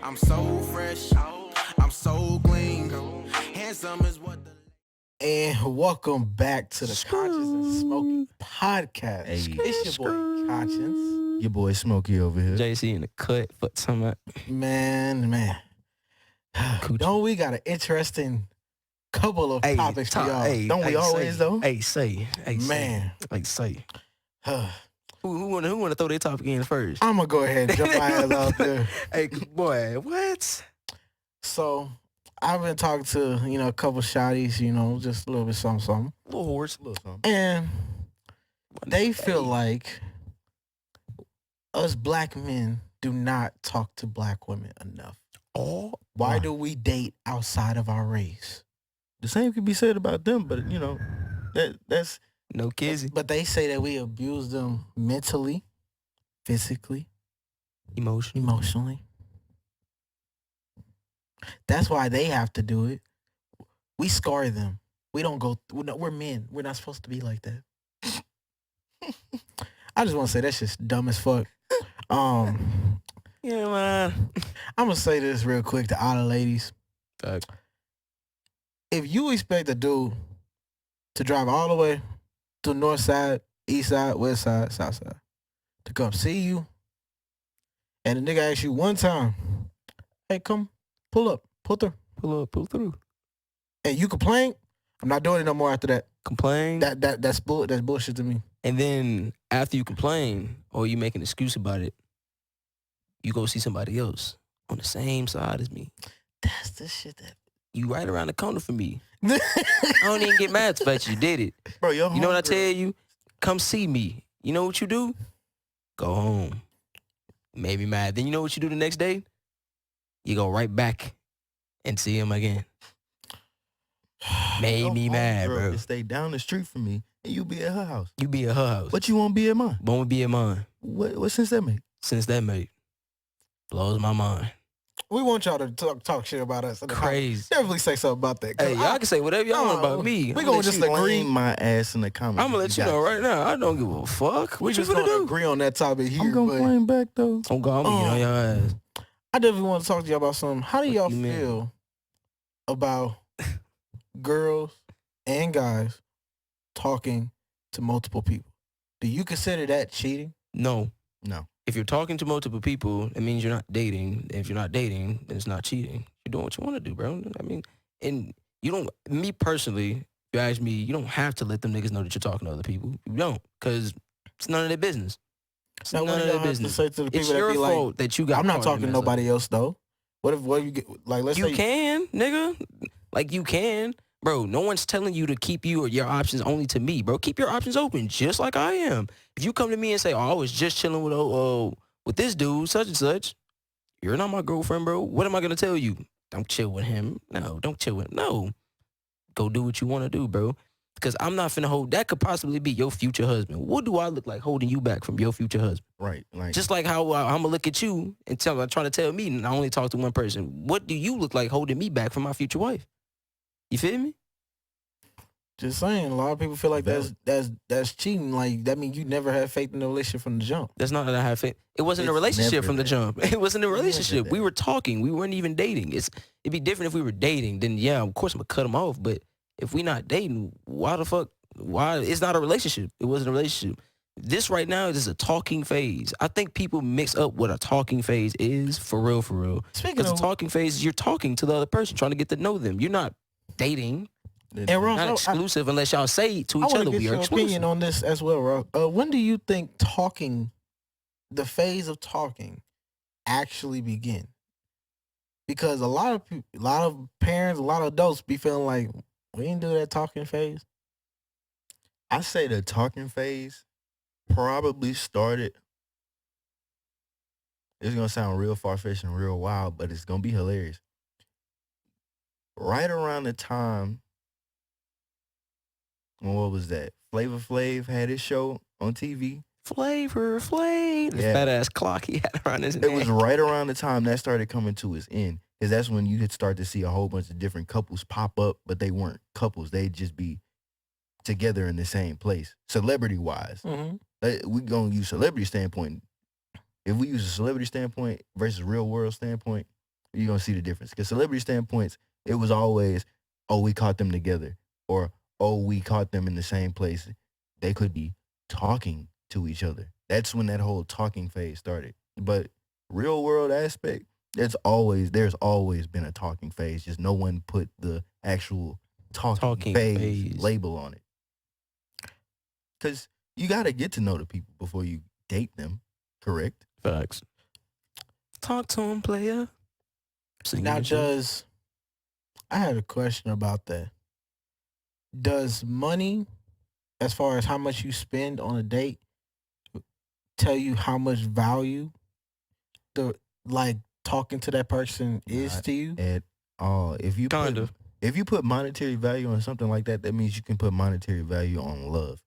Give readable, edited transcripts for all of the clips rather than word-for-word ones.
I'm so fresh, I'm so clean. Handsome is what the... And welcome back to the Conscious and Smokey podcast. Hey. It's your boy Conscience. Your boy Smokey over here. Jaycee in the cut for some. Man. Don't we got an interesting couple of topics for y'all? Don't we always though? Say. Man. Who wanna throw their topic in first? I'm gonna go ahead and jump my ass out there. Hey, boy, what? So I've been talking to, a couple shotties, just a little bit something. Little horse. And they feel like us black men do not talk to black women enough. Oh, Why do we date outside of our race? The same could be said about them, but that's no kizzy. But they say that we abuse them mentally, physically, emotionally. That's why they have to do it. We scar them. We don't go. We're men. We're not supposed to be like that. I just want to say that's just dumb as fuck. Yeah, man. I'm gonna say this real quick to all the ladies. Fact. If you expect a dude to drive all the way to the north side, east side, west side, south side, to come see you, and the nigga asks you one time, "Hey, come pull up, pull through," and you complain, I'm not doing it no more after that. Complain. That's bullshit to me. And then after you complain or you make an excuse about it, you go see somebody else on the same side as me. That's the shit that You right around the corner from me. I don't even get mad about you did it. bro. You know what I tell you? Come see me. You know what you do? Go home. Made me mad. Then you know what you do the next day? You go right back and see him again. Made me mad, bro. Stay down the street from me, and you be at her house. You be at her house. But you won't be at mine. Won't be at mine. What sense that make? Since that made. Blows my mind. we want y'all to talk shit about us. Crazy. Definitely say something about that. Hey, y'all can say whatever y'all want about me. We gonna just agree. My ass in the comments. I'm gonna let you know right now. I don't give a fuck. We What you just gonna gonna do? agree on that topic here. I'm gonna but flame back though. Oh God, I'm gonna get on your ass. I definitely want to talk to y'all about something. How do What y'all you mean? feel about girls and guys talking to multiple people? Do you consider that cheating? No. No. If you're talking to multiple people, it means you're not dating. If you're not dating, then it's not cheating. You're doing what you want to do, bro. I mean, and you don't, me personally, if you ask me, you don't have to let them niggas know that you're talking to other people. You don't, because it's none of their business. It's Now, none what of do their y'all have to business. say to the people It's that your be like, fault that you got I'm not caught talking to in the mess up. nobody else though. What you get? Like, let's You say can, nigga. Like, you can. Bro, no one's telling you to keep your options only to me, bro. Keep your options open, just like I am. If you come to me and say, I was just chilling with this dude, such and such, you're not my girlfriend, bro. What am I going to tell you? Don't chill with him. No, don't chill with him. No. Go do what you want to do, bro. Because I'm not finna hold, that could possibly be your future husband. What do I look like holding you back from your future husband? Right. Like Just like how I'm going to look at you and trying to tell me, and I only talk to one person. What do you look like holding me back from my future wife? You feel me? just saying, a lot of people feel like that's cheating. Like that means you never had faith in the relationship from the jump. That's not that I have faith. It wasn't a It's relationship never from the that. jump. It wasn't a relationship. that. We were talking. We weren't even dating. It'd be different if we were dating. Then yeah, of course I'm gonna cut him off. But if we not dating, why the fuck? Why? It's not a relationship. It wasn't a relationship. This right now is a talking phase. I think people mix up what a talking phase is for real. Speaking Because a of talking phase is you're talking to the other person, trying to get to know them. You're not dating. and Ross, Not exclusive unless y'all say to I each want other to get we are your exclusive. opinion on this as well, Ross. When do you think the phase of talking, actually begin? Because a lot of people, a lot of parents, a lot of adults be feeling like we didn't do that talking phase. I say the talking phase probably started. It's gonna sound real far-fetched and real wild, but it's gonna be hilarious. Right around the time when what was that? Flavor Flav had his show on TV. Flavor Flav. This Yeah. fat ass clock he had around his neck. It was right around the time that started coming to its end. Because that's when you could start to see a whole bunch of different couples pop up, but they weren't couples. They'd just be together in the same place, celebrity-wise. Mm-hmm. We gonna use celebrity standpoint. If we use a celebrity standpoint versus real world standpoint, you're gonna see the difference. Because celebrity standpoints, it was always, oh, we caught them together, or oh, we caught them in the same place. They could be talking to each other. That's when that whole talking phase started. But real world aspect, there's always been a talking phase. Just no one put the actual talking phase label on it. Because you got to get to know the people before you date them, correct? Facts. Talk to him, player. Now, I had a question about that. Does money, as far as how much you spend on a date, tell you how much value talking to that person is Not to you? At all. If you put monetary value on something like that, that means you can put monetary value on love.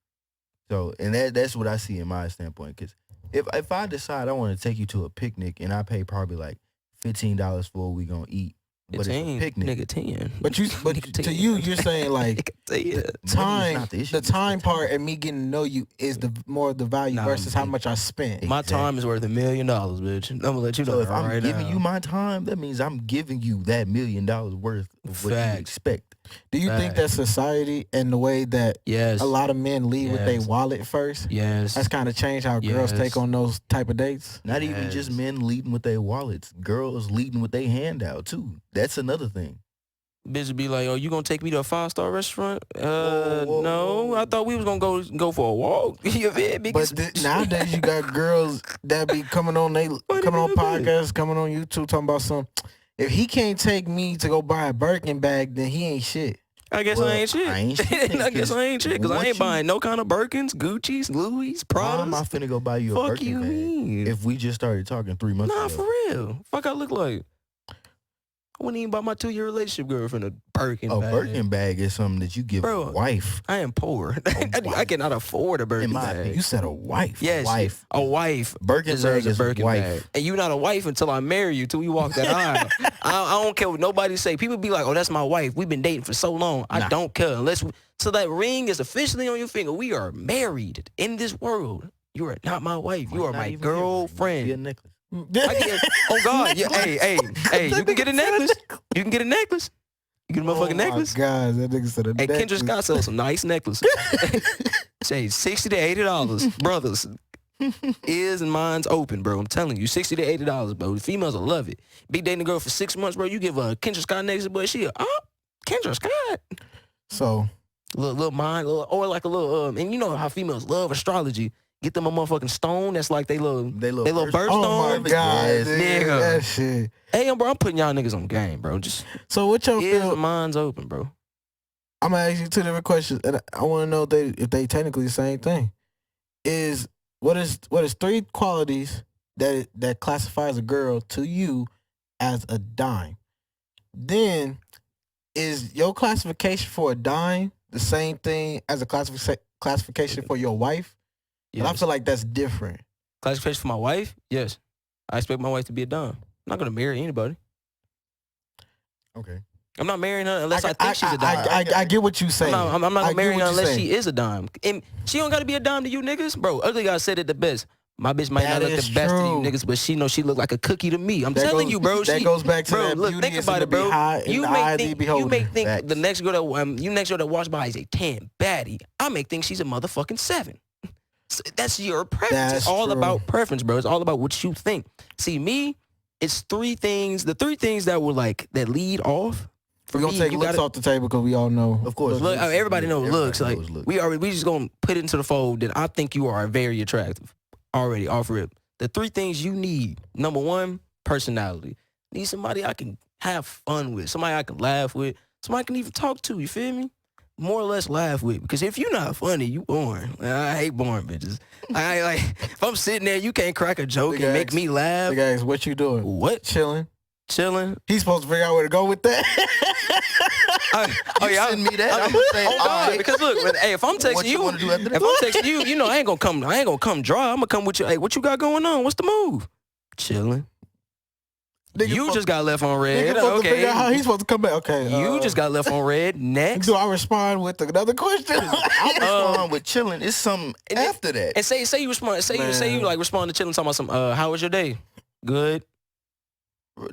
So, and that's what I see in my standpoint. Because if I decide I want to take you to a picnic and I pay probably like $15 for what we gonna eat, but it's a picnic. Nigga 10. But to you, you're saying like the time part and me getting to know you is the more of the value versus how much I spend. My time is worth $1 million, bitch. I'm gonna let you know. So if that I'm giving you my time, that means I'm giving you that $1 million worth of what you expect. Do you think that society and the way that a lot of men lead with their wallet first, that's kind of changed how girls take on those type of dates? Not even just men leading with their wallets, girls leading with their handout too. That's another thing. Bitch be like, oh, you gonna take me to a 5-star restaurant? No, I thought we was gonna go for a walk. You feel me? But nowadays you got girls that be coming on podcasts, coming on YouTube talking about something. If he can't take me to go buy a Birkin bag, then he ain't shit. I guess I ain't shit. I guess I ain't shit because I ain't buying no kind of Birkins, Gucci's, Louis, Prada's. Why am I finna go buy you a Birkin bag mean? if we just started talking 3 months ago? Nah, for real. Fuck I look like. I wouldn't even buy my 2-year relationship girlfriend a Birkin bag. A Birkin bag is something that you give a wife. I am poor. I cannot afford a Birkin bag. You said a wife. Yes, a wife. Birkin bag is a wife. Bag. And you not a wife until I marry you, till we walk that aisle. I don't care what nobody say. People be like, oh, that's my wife. We've been dating for so long. I don't care. So that ring is officially on your finger. We are married in this world. You are not my wife. You are my girlfriend. Be a necklace. Oh God! Yeah, hey! You can get a necklace. You can get a necklace. You get a motherfucking necklace. Oh my God, that nigga said a necklace. Hey, Kendra Scott sells some nice necklaces. Say $60 to $80, brothers. Ears and minds open, bro. I'm telling you, $60 to $80, bro. The females will love it. Be dating a girl for 6 months, bro. You give a Kendra Scott necklace, boy. Kendra Scott. So, little mind, or like a little and you know how females love astrology. Get them a motherfucking stone that's like they little birthstone. Oh my God, nigga. That shit. Hey, bro, I'm putting y'all niggas on game, bro. Just so what y'all feel? Minds open, bro. I'm gonna ask you 2 different questions, and I want to know if they technically the same thing. What is 3 qualities that classifies a girl to you as a dime? Then is your classification for a dime the same thing as a classification for your wife? Yes. I feel like that's different. Classification for my wife? Yes. I expect my wife to be a dime. I'm not going to marry anybody. Okay. I'm not marrying her unless I think she's a dime. I get what you saying. I'm not going to marry her unless she is a dime. And she don't got to be a dime to you niggas. Bro, Ugly Guy said it the best. My bitch might not look the best to you niggas, but she knows she look like a cookie to me. I'm telling you, bro. That goes back to that look, beauty think about it, bro. You may think the next girl that walks by is a 10 baddie. I may think she's a motherfucking 7. That's your preference. It's all about preference, bro. It's all about what you think. See, me, it's 3 things. The 3 things that were like that lead off. We're gonna take looks off the table because we all know. Of course, look, everybody knows looks. Like we just gonna put it into the fold that I think you are very attractive already off rip. The 3 things you need. Number 1, personality. Need somebody I can have fun with. Somebody I can laugh with. Somebody I can even talk to. You feel me? More or less laugh with, because if you're not funny, you boring. I hate boring bitches. I like if I'm sitting there, you can't crack a joke and make me laugh. The guys, what you doing? What? Chilling. He's supposed to figure out where to go with that. Send me that. I'm gonna say, oh God, right. Because look, hey, if I'm texting you, you know I ain't gonna come dry. I'm gonna come with you. Hey, what you got going on? What's the move? Chilling. You just got left on red. Okay. Figure out how he's supposed to come back. Okay. You just got left on red. Next. Do I respond with another question? I respond with chilling. It's something after that. And say you respond. Say you like respond to chilling. Talking about some. How was your day? Good.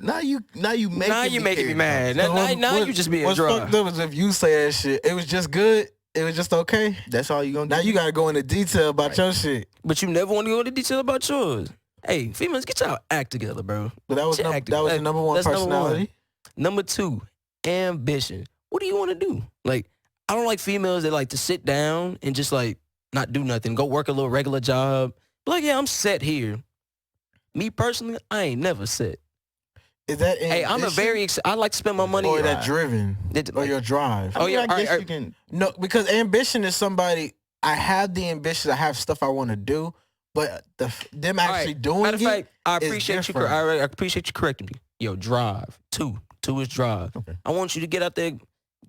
Now you making Now you making me mad. Now you just being what's dry. fucked up is if you say that shit, it was just good. It was just okay. That's all you gonna do. Now you gotta go into detail about your shit. But you never want to go into detail about yours. Hey, females, get y'all act together, bro. But that was Get your act the number one That's personality. Number 2, ambition. What do you want to do? Like, I don't like females that like to sit down and just like not do nothing. Go work a little regular job. Like, yeah, I'm set here. Me personally, I ain't never set. Is that Hey, I'm I like to spend my money. or that driven or your drive? Oh, yeah, I guess all right. you can. No, because ambition is somebody. I have the ambition. I have stuff I want to do, but them actually doing Matter of it. fact, I is appreciate you. different. I appreciate you correcting me. Yo, drive. 2 is drive. Okay. I want you to get out there,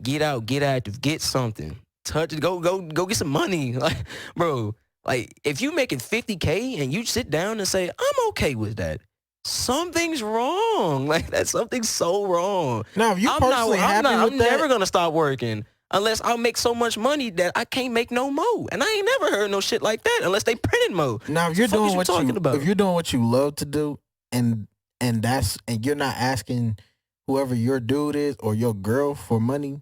get out, get active, get something. Touch it. Go get some money. Like, bro, like if you making $50K and you sit down and say, I'm okay with that. Something's wrong. Like that's something so wrong. Now, if you personally happy with I'm that, never gonna stop working unless I make so much money that I can't make no more. And I ain't never heard no shit like that unless they printed more. now if you're The fuck doing is you what talking about? if you're doing what you love to do, and you're not asking whoever your dude is or your girl for money,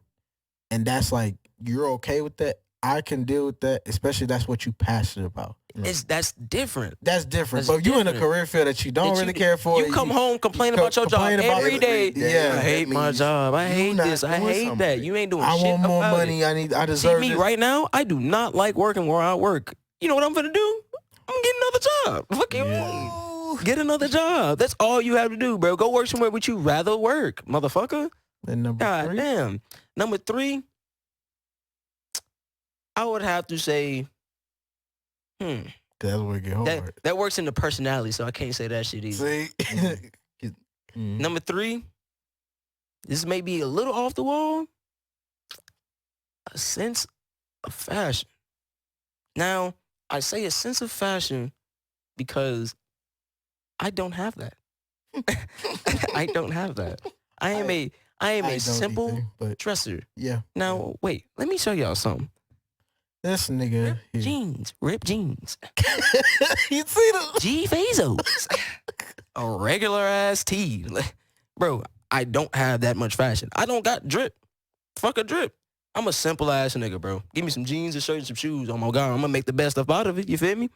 and that's like you're okay with that, I can deal with that. Especially that's what you passionate about. That's different. That's different. That's but if you in a different. career field that you don't That really care for, You come home complaining about your job complain about every day. Yeah, I hate my job. I hate not this. I doing hate that. something. You ain't doing I shit want more about money. it. I See deserve me this. right now, I do not like working where I work. You know what I'm gonna do? I'm gonna get another job. Fuck you mean? Get another job. That's all you have to do, bro. Go work somewhere which you rather work, motherfucker. And number God 3, damn. Number 3, I would have to say, that's where it get hard. that works in the personality, so I can't say that shit either. See, Number 3, this may be a little off the wall, a sense of fashion. Now, I say a sense of fashion because I don't have that. I don't have that. I am a I don't simple either, but dresser. yeah. Now, wait, let me show y'all something. This nigga, here. Ripped jeans. You see them? G Bezos. A regular ass tee. Bro, I don't have that much fashion. I don't got drip. Fuck a drip. I'm a simple ass nigga, bro. Give me some jeans, a shirt, and some shoes. Oh my God, I'm gonna make the best stuff out of it. You feel me?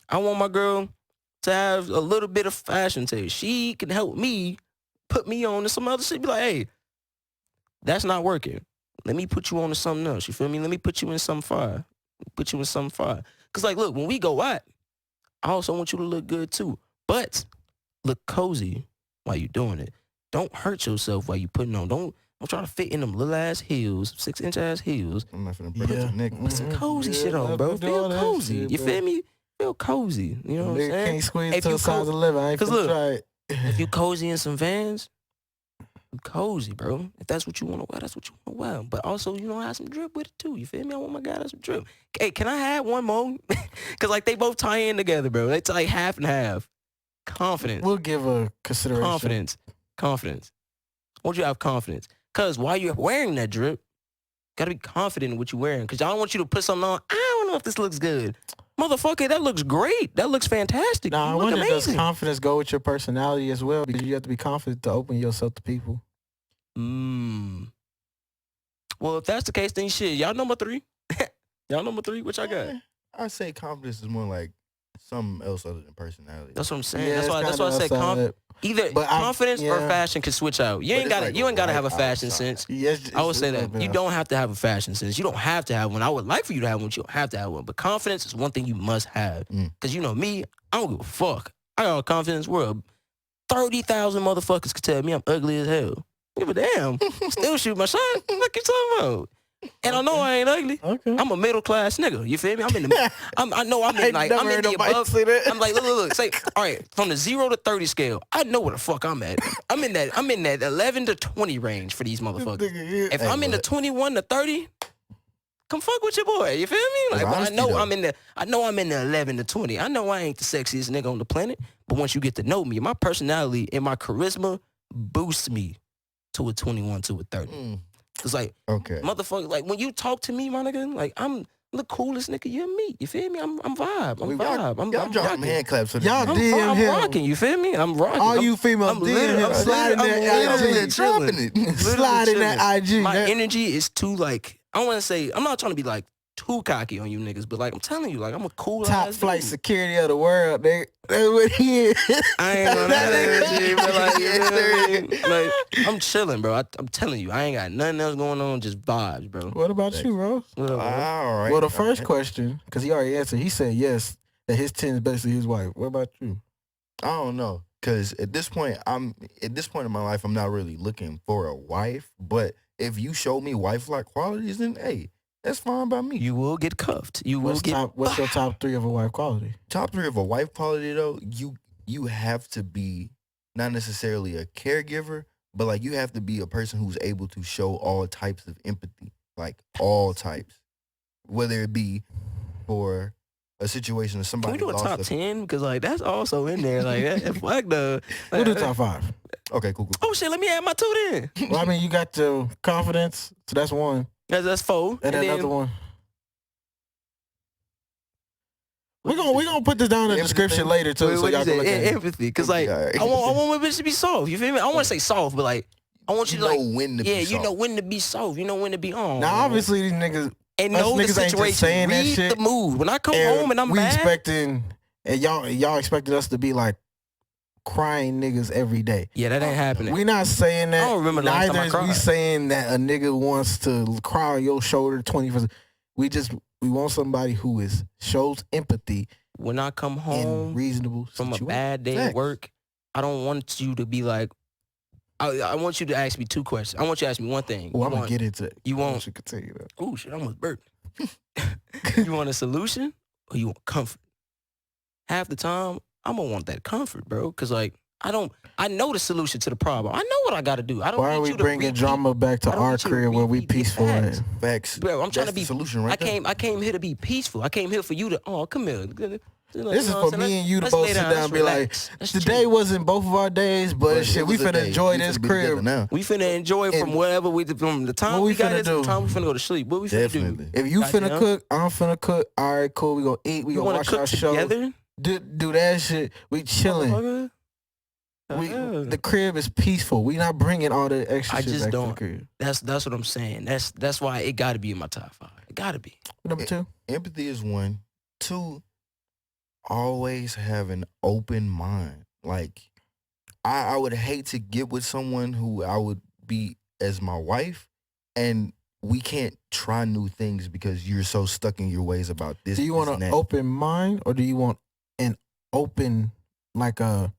I want my girl to have a little bit of fashion taste. She can help me put me on to some other shit. Be like, hey, that's not working. Let me put you on to something else. You feel me? Let me put you in some fire. Put you in some fire. Cause like, look, when we go out, I also want you to look good too. But look cozy while you're doing it. Don't hurt yourself while you putting on. Don't try to fit in them little ass heels, 6-inch ass heels. I'm not finna break your neck. Put some cozy shit on, bro. let me do all Feel that cozy. shit, You bro. feel me? Feel cozy. You know what I'm Nigga saying? can't squeeze If to you the size of 11. I ain't 'cause finna look, try it. If you cozy in some Vans, you cozy, bro. If that's what you want to wear, that's what you want to wear. But also, you know, have some drip with it too. You feel me? I want my guy to have some drip. Hey, can I have one more? Cause like they both tie in together, bro. They tie half and half. Confidence. We'll give a consideration. Confidence. Won't you have confidence? Cause while you're wearing that drip, gotta be confident in what you're wearing. Cause I don't want you to put something on. I don't know if this looks good. Motherfucker, that looks great. That looks fantastic. Now, I You look wonder, does amazing. confidence go with your personality as well? Because you have to be confident to open yourself to people. Well, if that's the case, then shit. Y'all number 3. Y'all number 3. What y'all got? I say confidence is more like something else other than personality. That's what I'm saying. Yeah, that's why it's I said kinda outside. either But confidence or yeah. fashion can switch out. You But ain't it's gotta like you ain't gotta have a right fashion outside. sense. Yes, I would say it's a that little you bit. don't have to have a fashion sense. You don't have to have one. I would like for you to have one. But you don't have to have one. But confidence is one thing you must have. Cause you know me, I don't give a fuck. I got all confidence in the world. 30,000 motherfuckers could tell me I'm ugly as hell. Give a damn. Still shoot my shot. What you talking about? And I know I ain't ugly. Okay. I'm a middle class nigga. You feel me? I'm in the. I know I'm in ain't like never I'm in heard the nobody above. say that. I'm like look. Say all right from the 0 to 30 scale. I know where the fuck I'm at. I'm in that 11 to 20 range for these motherfuckers. If I'm in the 21 to 30, come fuck with your boy. You feel me? Like, but I honesty, know though. I'm in the 11 to 20. I know I ain't the sexiest nigga on the planet, but once you get to know me, my personality and my charisma boosts me to a 21 to a 30. Cause like Okay. motherfucker, like when you talk to me, my nigga, like I'm the coolest nigga you meet. You feel me? I'm vibe. I'm Y'all- vibe. I'm Y'all drop some rocking. hand claps for this. Y'all nigga. DM I'm him. rocking. You feel me? I'm rocking. All I'm- you females I'm DM literally- him. I'm Slide in literally- that I'm literally IG. dropping it. Literally Slide in that chilling. IG. My That- energy is too like, I don't want to say, I'm not trying to be like too cocky on you niggas, but like I'm telling you, like I'm a cool Top ass flight dude. security of the world, nigga. That's what he is. I ain't gonna That lie, nigga- but like, you Yes, know what I sir. mean? Like, I'm chilling, bro. I'm telling you, I ain't got nothing else going on, just vibes, bro. What about you, Rose? What up, bro? All right. Well, the first question, because he already answered, he said yes, that his 10 is basically his wife. What about you? I don't know, cause at this point in my life, I'm not really looking for a wife. But if you show me wife-like qualities, then hey, that's fine by me. You will get cuffed. You will What's your top 3 of a wife quality? Top 3 of a wife quality though, you have to be not necessarily a caregiver, but like you have to be a person who's able to show all types of empathy, like all types, whether it be for a situation of Can somebody we do a lost top a- 10? Because like that's also in there. Like that, fuck the. We'll do top 5. Okay, cool. Oh shit, let me add my 2 then. Well, I mean, you got the confidence, so that's 1. That's 4. And then then another one. We're gonna put this down in the Empathy description thing? later too, Wait, so what y'all you can say? look at it. Empathy, because like Alright. I want my bitch to be soft. You feel me? I want to say soft, but like I want you You to know like when to be yeah, you soft. know when to be soft. You know when to be on. Now, obviously, these niggas, and us know the niggas ain't just situation. saying that Read shit. the mood. When I come home and I'm we mad, expecting, and y'all expected us to be like crying niggas every day. yeah, that ain't happening. We not saying that. I don't remember the last time Neither I is we cried. saying that a nigga wants to cry on your shoulder 24. We want somebody who shows empathy When I come in home reasonable from a situations. bad day at Facts. work, I don't want you to be like. I want you to ask me 2 questions. I want you to ask me one thing. Oh, You I'm gonna want- get into it. you I want want- you to continue that. Oh shit, I almost burped. You want a solution or you want comfort? Half the time, I'm gonna want that comfort, bro. Cause like I know the solution to the problem. I know what I gotta do. I don't Why need are we you to bringing repeat- drama back to I don't our need you to crib where we repeat the peaceful facts. at? Facts. Bro, I'm trying That's to be the solution right I came here to be peaceful. I came here for you to come here. This is for me and you to both sit down and be like, today was. wasn't both of our days, but shit, we finna enjoy this crib. now. We finna enjoy from And wherever from the time what we we got finna here to the do? time we finna go to sleep. What we finna Definitely. do? If you finna Goddamn. cook, I'm finna cook. All right, cool. We gonna eat. We You gonna wanna watch cook our show. together? Do that shit. We chilling. Motherfucker? The crib is peaceful. We not bringing all the extra I shit just back don't. to the crib. That's what I'm saying. That's why it got to be in my top 5. It got to be. Number 2. Empathy is 1. 2, always have an open mind. Like, I would hate to get with someone who I would be as my wife, and we can't try new things because you're so stuck in your ways about this. Do you this, want and an that. open mind, or do you want an open, like an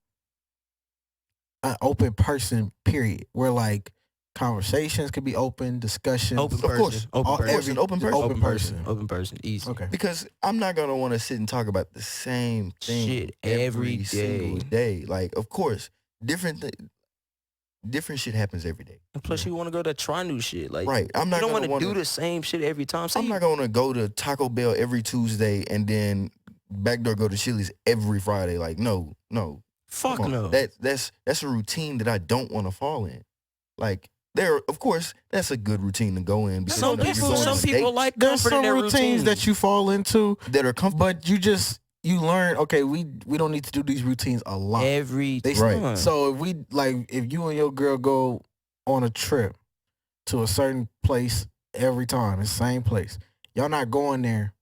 open person? Period. Where like conversations could be open, discussions. Open Of person. course. Open All- person. Of course, an open person. Open person. Open person. Easy. Okay. Because I'm not gonna want to sit and talk about the same thing Shit every single day. Like, of course, different shit happens every day. And plus, you want to go to try new shit. Like, Right. I'm you not don't gonna want to want do the same shit every time. Say I'm you- not gonna go to Taco Bell every Tuesday and then backdoor go to Chili's every Friday. Like, no. Fuck Come on. no. That's a routine that I don't want to fall in. Like, of course, that's a good routine to go in. Because Some you know, you're people, going on some people dates like There's comfort in some their routines routine. that you fall into, that are comfortable. but you learn. Okay, we don't need to do these routines a lot. every They- Right. time. So if you and your girl go on a trip to a certain place every time, the same place, y'all not going there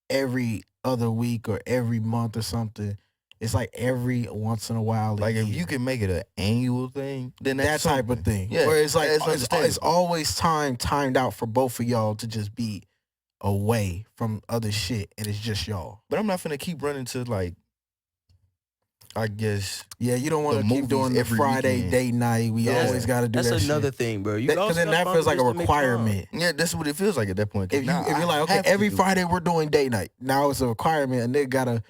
every other week or every month or something. It's like every once in a while. Like, if you can make it an annual thing, then that that's type something. of thing. Yeah, Where it's like that's it's understandable. always timed out for both of y'all to just be away from other shit, and it's just y'all. But I'm not finna keep running to, like, I guess, Yeah, you don't want The to keep movies doing the every Friday weekend. date night. We Yeah. always got to do That's that another shit. thing, bro. You Because also then gotta that find feels like a ways to make time. requirement. yeah, that's what it feels like at that point. 'Cause If now you're I like, okay, have to every do it. Friday we're doing date night. Now it's a requirement. A nigga gotta.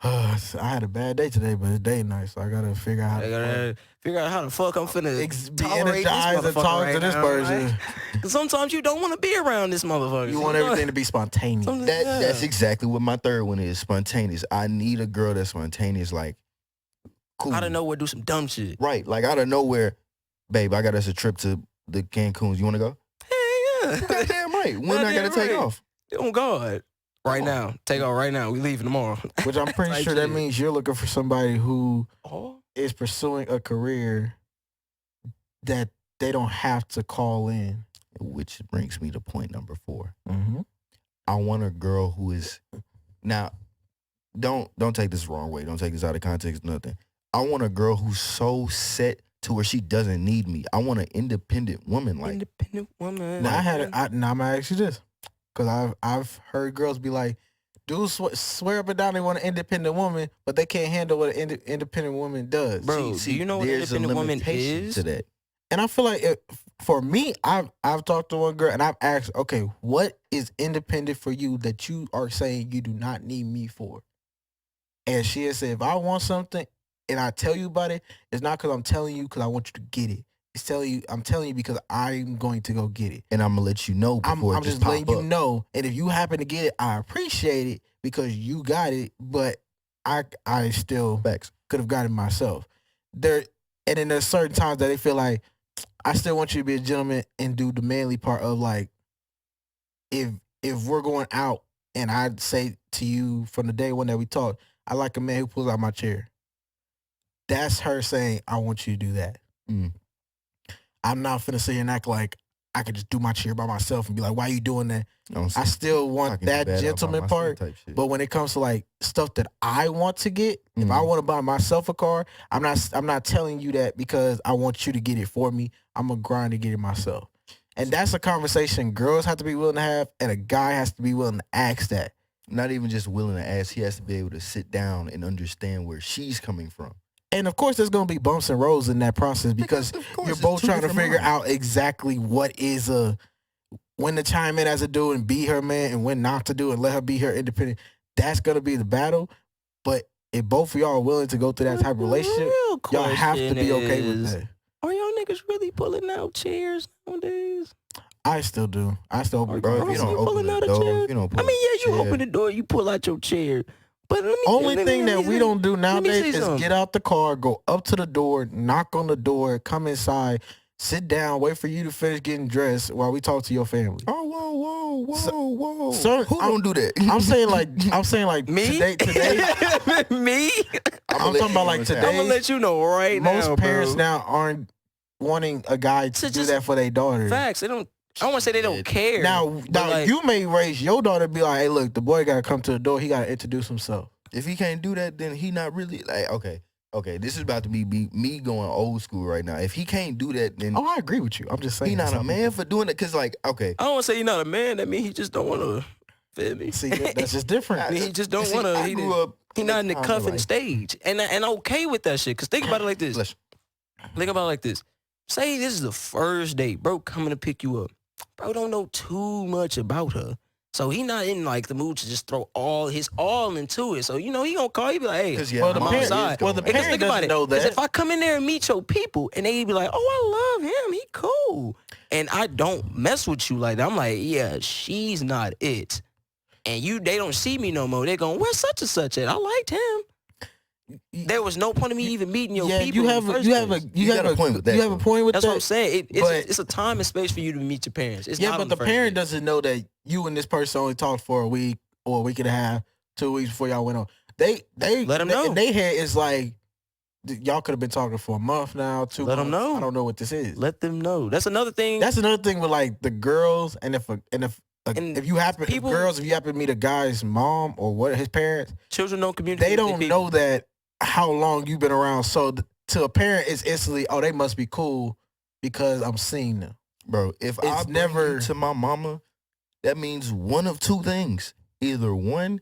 I had a bad day today, but it's date night, so I gotta figure out how I to gotta figure out how the fuck I'm finna be tolerate this energized and motherfucker talk right to this now, person. right? 'Cause sometimes you don't want to be around this motherfucker. You want everything to be spontaneous. That's exactly what my third one is. Spontaneous. I need a girl that's spontaneous. Like, cool. Out of nowhere, do some dumb shit. Right. Like, out of nowhere, babe, I got us a trip to the Cancun's. You want to go? Hey, yeah. Goddamn right. When I got to Goddamn take right. off? On God. Right now. Take off right now. We leaving tomorrow. Which I'm pretty Type sure that shit. means you're looking for somebody who Oh. is pursuing a career that they don't have to call in. Which brings me to point number 4. Mm-hmm. I want a girl who is now. Don't take this the wrong way. Don't take this out of context. Nothing. I want a girl who's so set to where she doesn't need me. I want an independent woman. Like Independent woman. Now now I'm gonna ask you this, because I've heard girls be like, dudes swear up and down they want an independent woman, but they can't handle what an independent woman does. Bro, do you know what an there's a independent woman limitation is? to that. And I feel like for me, I've talked to one girl and I've asked, okay, what is independent for you that you are saying you do not need me for? And she has said, if I want something and I tell you about it, it's not because I'm telling you because I want you to get it. I'm telling you because I'm going to go get it. And I'm gonna let you know before I'm it just just letting pop you up. know. And if you happen to get it, I appreciate it because you got it. But I still Facts. could have got it myself. And then there's certain times that they feel like I still want you to be a gentleman and do the manly part of like, if we're going out and I'd say to you from the day one that we talked, I like a man who pulls out my chair. That's her saying, I want you to do that. Mm. I'm not finna sit here and act like I could just do my chair by myself and be like, why you doing that? Don't I still want talking that bad about gentleman myself part. type shit. But when it comes to like stuff that I want to get, if I Mhm. want to buy myself a car, I'm not telling you that because I want you to get it for me. I'm gonna grind to get it myself. And that's a conversation girls have to be willing to have, and a guy has to be willing to ask that. Not even just willing to ask, he has to be able to sit down and understand where she's coming from. And of course, there's gonna be bumps and roads in that process because Of course, you're it's both two trying to different figure minds. out exactly what is when to chime in as a dude and be her man and when not to do and let her be her independent. That's gonna be the battle. But if both of y'all are willing to go through that type of relationship, Real y'all have to question be okay with is, that. Are y'all niggas really pulling out chairs nowadays? I still do. I still open Bro, the if you door. don't pulling open the out a door, chair? if you don't I pull mean, yeah, you chair, open the door, you pull out your chair. But let me Only let me- thing let that me- we don't do let me nowadays say is something. get out the car, go up to the door, knock on the door, come inside, sit down, wait for you to finish getting dressed while we talk to your family. Oh, whoa. So, Who I'm- don't do that? I'm saying like Me? today. Me? I'm talking about like I'm today. gonna let you know right Most now, parents bro. now aren't wanting a guy to So do just- that for their daughter. Facts. They don't. I don't want to say they don't care. Now but like, you may raise your daughter be like, hey, look, the boy gotta come to the door. He gotta introduce himself. If he can't do that, then he not really like okay. This is about to be me going old school right now. If he can't do that, then Oh, I agree with you. I'm just saying he not a some man people- for doing it. Cause like okay, I don't want to say you're not a man. That means he just don't want to. Feel me? See, that's just different. I mean, he just don't see, want to. I grew up. He not in the time of cuffing life. stage, and okay with that shit. Cause think about it like this. Bless Think about it like this. Say this is the first date, bro, coming to pick you up. Bro don't know too much about her. So he not in like the mood to just throw all his all into it. So he gonna call you be like, hey, Cause yeah, Well, the my parent- mom is well, the going- Because parent think about doesn't it. know 'Cause that. if I come in there and meet your people and they be like, oh, I love him, he cool, and I don't mess with you like that, I'm like, yeah, she's not it. And they don't see me no more. They going, where's such and such at? I liked him. There was no point of me even meeting your Yeah, people. you in have the a first you have place. a You got a point with that, You have a though. point with That's that. what I'm saying. but- It's a time and space for you to meet your parents. It's Yeah, not but on the first parent date. doesn't know that you and this person only talked for a week or a week and a half, 2 weeks before y'all went on. They Let 'em know. In their head is like y'all could have been talking for a month now, 2 Let months. 'em know. I don't know what this is. Let them know. That's another thing. That's another thing with like the girls, and if you happen to meet a guy's mom or what his parents, Children don't communicate. they with their don't people. know that how long you've been around. So to a parent, it's instantly, oh, they must be cool because I'm seeing them. bro. If I It's bring never- you to my mama, that means one of two things. Either one,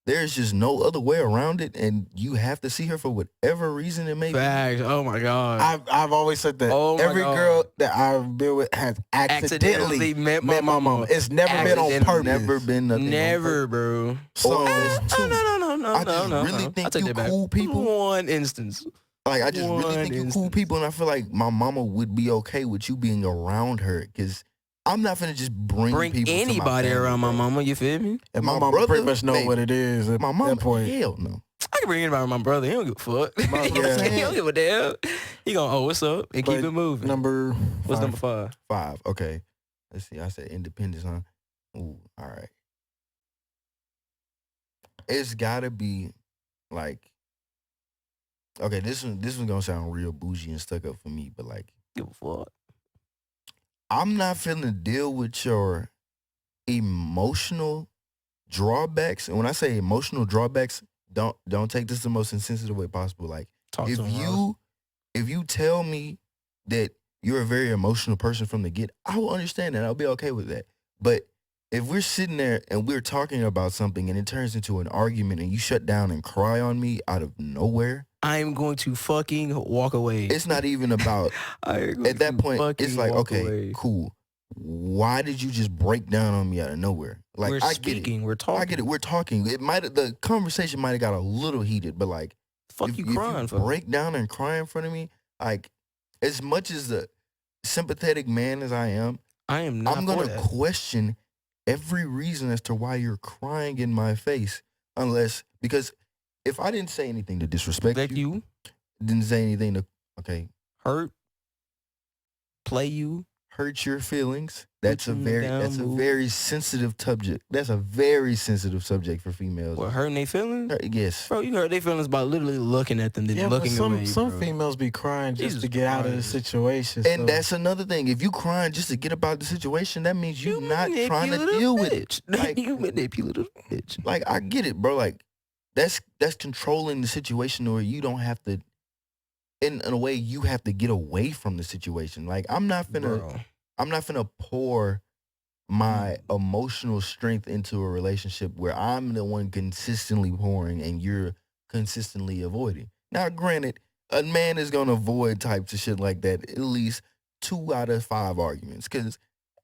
there's just no other way around it, and you have to see her for whatever reason it may be. Facts. Oh my god. I've always said that Oh my every God. girl that I've been with has accidentally met met my mama. It's never been on Accidentally. purpose. Never been nothing. Never, bro. So Or it's two. No. I just really think I take you that back. cool people. One instance. Like I just really One think you cool instance. people, and I feel like my mama would be okay with you being around her, because I'm not finna just bring people to my anybody family, around my bro. mama. You feel me? And my My mama brother, pretty much know maybe. what it is at My mama, that point. hell no. I can bring anybody around my brother. He don't give a fuck. My- he yeah. don't give a damn. He gonna, oh, what's up? And keep But it moving. Number What's five. number 5? 5. Okay. Let's see. I said independence, huh? Ooh, all right. it's gotta be like, okay, this one's gonna sound real bougie and stuck up for me, but like, Give a fuck. I'm not finna deal with your emotional drawbacks. And when I say emotional drawbacks, don't take this the most insensitive way possible. Like, Talk if to him, if you tell me that you're a very emotional person from the get, I will understand that. I'll be okay with that. But if we're sitting there and we're talking about something and it turns into an argument and you shut down and cry on me out of nowhere, I'm going to fucking walk away. it's not even about. At that point, it's like, okay, away. cool. Why did you just break down on me out of nowhere? Like, We're I speaking. get it. We're talking. I get it. We're talking. The conversation might have got a little heated, but like, Fuck if you you crying for. break down and cry in front of me, like, as much as the sympathetic man as I am, I am not I'm for gonna that. question every reason as to why you're crying in my face, because if I didn't say anything to disrespect Let you, you didn't say anything to hurt, play you. hurt your feelings, that's a you in the down mood. very sensitive subject. That's a very sensitive subject for females. What, hurting their feelings? Yes. Bro, you hurt their feelings by literally looking at them, then Yeah, but looking some away. some bro. females be crying just Jesus to get out of the Christ. situation. And so- that's another thing. If you crying just to get about the situation, that means you not trying to manipulative deal with it. bitch. Like- You manipulative bitch. Like, I get it, bro. Like, that's controlling the situation, or you don't have to. In a way, you have to get away from the situation. Like, I'm not finna pour my emotional strength into a relationship where I'm the one consistently pouring and you're consistently avoiding. Now, granted, a man is gonna avoid types of shit like that at least 2 out of 5 arguments, because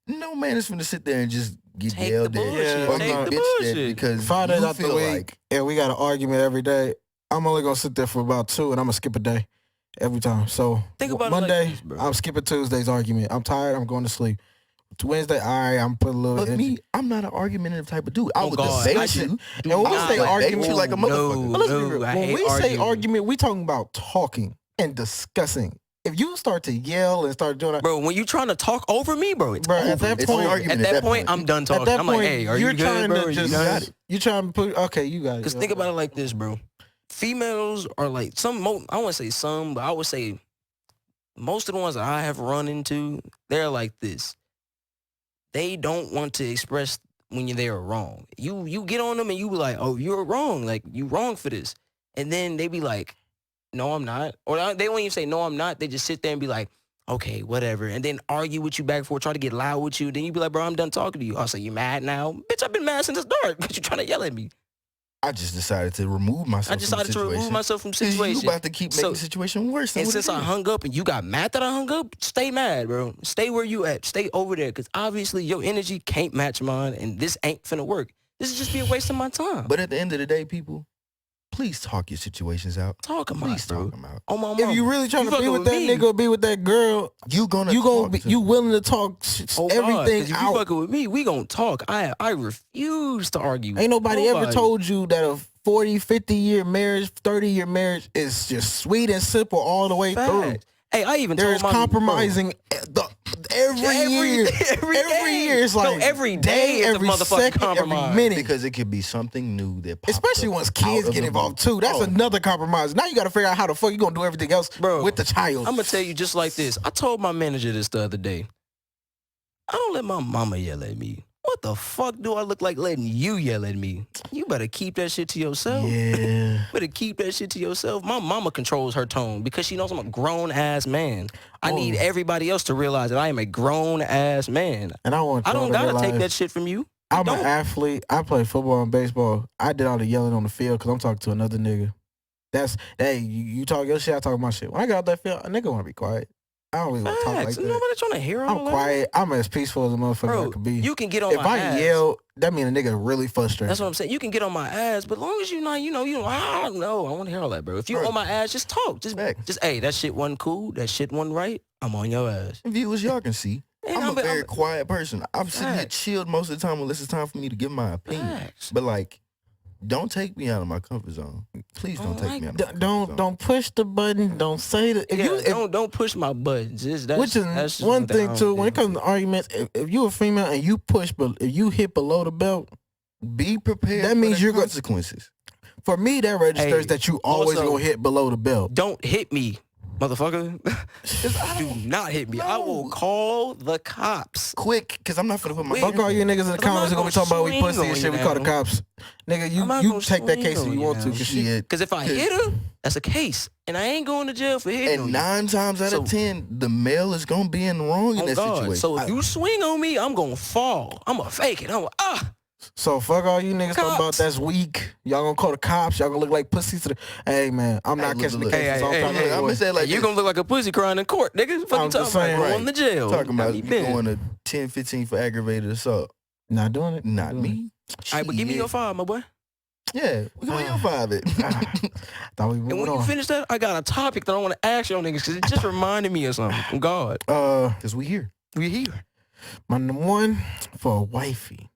no man is finna sit there and just get Take the yelled at bullshit. or Take get the bitched at bullshit. because 5 days you out the feel week, like, and we got an argument every day. I'm only gonna sit there for about 2, and I'm gonna skip a day every time. So Think about it like Monday, this, bro. I'm skipping Tuesday's argument. I'm tired. I'm going to sleep. Wednesday, all right, I'm putting a little but energy. me, I'm not an argumentative type of dude. I Oh, would God, I debate do- you. do And when we not say I would argument, debate you like a no, motherfucker. But let's be real. I When hate we say arguing. argument, we talking about talking and discussing. If you start to yell and start doing that, Bro, when you trying to talk over me, bro, it's Bro, over. at that It's an point, argument At that point, I'm done at talking. that I'm point, like, hey, are you're you good, trying bro? to You just got it. you trying to put okay, you got it. Because think about it like this, bro. Females are like I wouldn't say some, but I would say most of the ones that I have run into, they're like this. They don't want to express when they are wrong. You get on them and you be like, oh, you're wrong. Like, you wrong for this. And then they be like, no, I'm not. Or they won't even say, no, I'm not. They just sit there and be like, okay, whatever. And then argue with you back and forth, try to get loud with you. Then you be like, bro, I'm done talking to you. I'll say, you mad now? Bitch, I've been mad since it's dark, but you trying to yell at me. I just decided to remove myself. I decided to remove myself from 'Cause situation. You about to keep making the situation worse. Than And what since it I is. hung up and you got mad that I hung up, stay mad, bro. Stay where you at. Stay over there. Because obviously your energy can't match mine and this ain't finna work. This is just be a waste of my time. But at the end of the day, people, please talk your situations out. Talk them out, Please bro. talk them out. On my mama. if you really trying to be fucking with that me. nigga or be with that girl, You gonna be you willing to talk Oh, God, 'cause everything if you out. fucking with me, we gonna talk. I refuse to argue. Ain't nobody ever told you that a 40, 50-year marriage, 30-year marriage is just sweet and simple all the way through. Facts. Hey, I even There's told my compromising every year. every Every year it's like every day is every the motherfucking second, compromise. every minute. because it could be something new that pops Especially up once out kids of get the involved blue. too. That's Oh, another compromise. Now you got to figure out how the fuck you gonna do everything else Bro, with the child. I'm gonna tell you just like this. I told my manager this the other day. I don't let my mama yell at me. What the fuck do I look like letting you yell at me? You better keep that shit to yourself. Yeah. Better keep that shit to yourself. My mama controls her tone because she knows I'm a grown ass man. I need everybody else to realize that I am a grown ass man. And I want I y'all don't to gotta realize take that shit from you. I'm don't. an athlete. I play football and baseball. I did all the yelling on the field because I'm talking to another nigga. Hey, you talk your shit, I talk my shit. When I got out that field, a nigga want to be quiet. I don't really want to talk like Facts. that. Nobody trying to hear all I'm that. quiet. I'm as peaceful as a motherfucker I Bro, could be. you can get on If my I ass. yell, that mean a nigga really frustrated. That's what I'm saying. You can get on my ass, but long as you not, I don't know. I want to hear all that, bro. If you Bro. on my ass, just talk. Just, Facts. hey, that shit wasn't cool. That shit wasn't right. I'm on your ass. Viewers, y'all can see. And I'm a very I'm- quiet person. I'm sitting here Facts. chilled most of the time unless it's time for me to give my opinion. Facts. But like, don't take me out of my comfort zone. Please don't take me out of my comfort zone. Don't push the button. Don't say that. Don't push my buttons. Which is that's just one thing I thing don't too. When it do. comes to arguments, if you a female and you push, but if you hit below the belt, Be prepared. That means for the you're gonna- consequences. For me, that registers Hey, that you always also- gonna hit below the belt. Don't hit me, motherfucker. Do not hit me. I will No. call the cops. Quick, because I'm not finna put my. Fuck all you niggas in the I'm comments not are gonna be talking about we gonna pussy swing and shit. on We you call the now. cops. Nigga, I'm not you gonna take that swing case if on you you want to. now. 'Cause shit. Shit. Because if I hit her, that's a case. And I ain't going to jail for hitting on And you. 9 times out So- of 10, the male is gonna be in the wrong in Oh, that God. situation. So if you swing on me, I'm going to fall. I'm going to fake it. I'm going to, So fuck all you niggas talking about Cops. that's weak. Y'all gonna call the cops. Y'all gonna look like pussies to the. Hey man, I'm not Hey, catching look, the look. cases. Hey, I'm hey, trying hey, to I'm gonna say it like you this. going to look like a pussy crying in court, nigga. What I'm you just talking saying, about? right. Going to jail. Talking about me you been. going to 10, 15 for aggravated assault. not doing it. Not doing it. me. All right, but give me your 5, my boy. Yeah, we can your 5 it. Thought we And moved when you on. finish that, I got a topic that I want to ask y'all niggas because it just reminded me of something. From God. Because we here. We here. My number one for a wifey,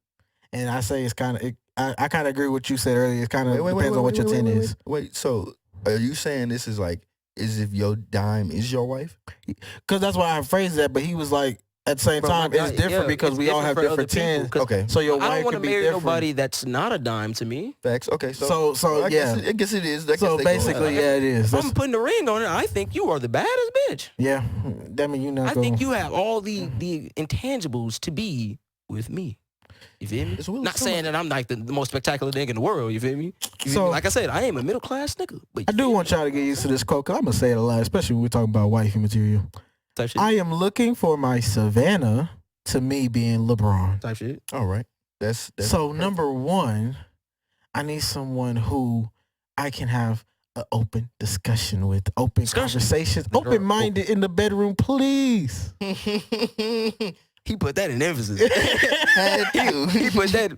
and I say it's kind of. I kind of agree with what you said earlier. It kind of depends on what your 10 is. Wait, so are you saying this is like, is if your dime is your wife? Because that's why I phrased that. But he was like, at the same Bro, time, yeah, it's different because it's we all have for other different people, 10s. 'cause Okay. So your I wife don't want to could be marry different. nobody that's not a dime to me. Facts. Okay, So I guess yeah. I guess it is. I guess So they go basically, out. yeah, it is. If That's, I'm putting the ring on it, I think you are the baddest bitch. yeah, that mean you not I going. think you have all the intangibles to be with me. You feel me? It's Will Not Smith. saying that I'm like the most spectacular nigga in the world. You feel me? You feel So- me? Like I said, I am a middle class nigga. But I do want y'all to get used to this quote because I'm gonna say it a lot, especially when we're talking about wifey material. type shit. I am looking for my Savannah to me being LeBron. Type shit. All right. That's So perfect. number one, I need someone who I can have an open discussion with, open Discussion. conversations, The girl- open minded in the bedroom, please. He put that in emphasis. Had to. he put that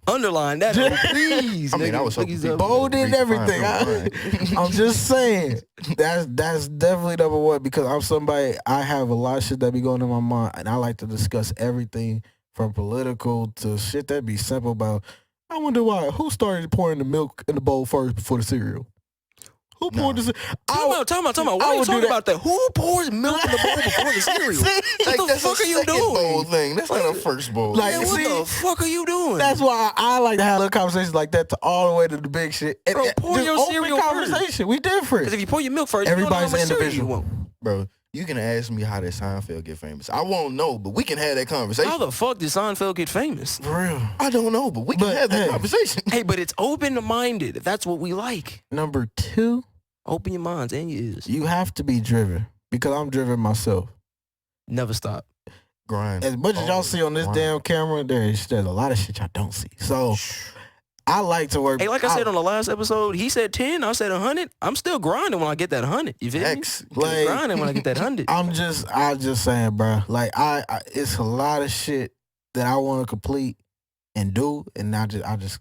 underline that. on, please. I mean, nigga. I was Look, hoping he's people up. Bold and Redefine everything. her I'm just saying that's definitely number one because I'm somebody I have a lot of shit that be going in my mind and I like to discuss everything from political to shit that be simple about. I wonder why. Who started pouring the milk in the bowl first before the cereal? Who poured the? Time out. Why I are you would do talking that. about that? Who pours milk in the bowl before the cereal? Like, What the that's fuck a are you second bowl doing? thing. That's not a first bowl. Like, Man, what see, the fuck are you doing? That's why I like to have little conversations like that to all the way to the big shit. And, Bro, pour just your open cereal first. conversation. We different. Because if you pour your milk first, Everybody's you don't know how much individual. cereal you want. Bro, you can ask me how did Seinfeld get famous. I won't know, but we can have that conversation. How the fuck did Seinfeld get famous? For real. I don't know, but we can But, have that hey. conversation. Hey, but it's open-minded. That's what we like. Number two, Open your minds and your ears. you have to be driven because I'm driven myself. Never stop. Grind. As much as y'all see on this Grind. damn camera, there's a lot of shit y'all don't see. So I like to work. Hey, like I said on the last episode, he said 10, I said 100. I'm still grinding when I get that 100. You feel X. me? Like- Grinding when I get that 100. I'm just saying, bro. Like I it's a lot of shit that I want to complete and do, and I just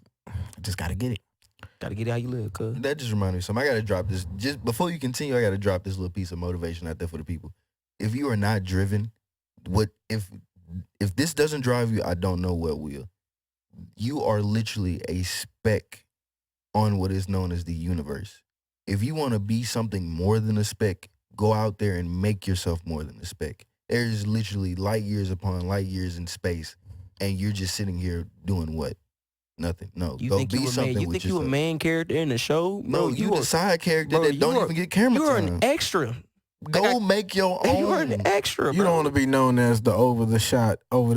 gotta get it. Gotta get it how you live, cuz. That just reminded me of something. I gotta drop this. Just before you continue, I gotta drop this little piece of motivation out there for the people. If you are not driven, if this doesn't drive you, I don't know what will. You are literally a speck on what is known as the universe. If you want to be something more than a speck, go out there and make yourself more than a speck. There's literally light years upon light years in space, and you're just sitting here doing what? Nothing. No. You go think be you a something man? You with think you a yourself. main character in the show? No, you the are, side character bro, that don't you are- even get camera You're time. an extra. Go make your You're own. an extra, You bro. don't want to be known as the over the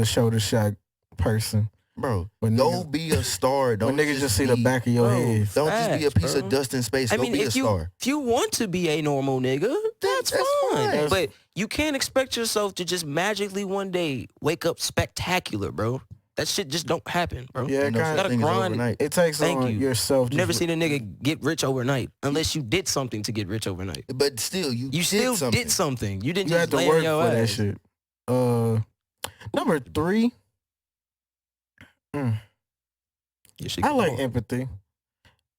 shoulder shot person. Bro, When go niggas- be a star. Don't When niggas just see the be- back of your Bro, head. Don't just be a Facts, piece bro. of dust in space. I Go mean, be a if you star. want to be a normal nigga, that's That's fine. fine. But you can't expect yourself to just magically one day wake up spectacular, bro. That shit just don't happen, bro. Yeah, it No kind such of. thing as grind. overnight. It takes Thank on you. yourself. Never just- seen a nigga get rich overnight unless you did something to get rich overnight. But still, you You still something. did something. You didn't You just had to lay on work your for that ass. shit. Number three, Your shit I get like hard. empathy.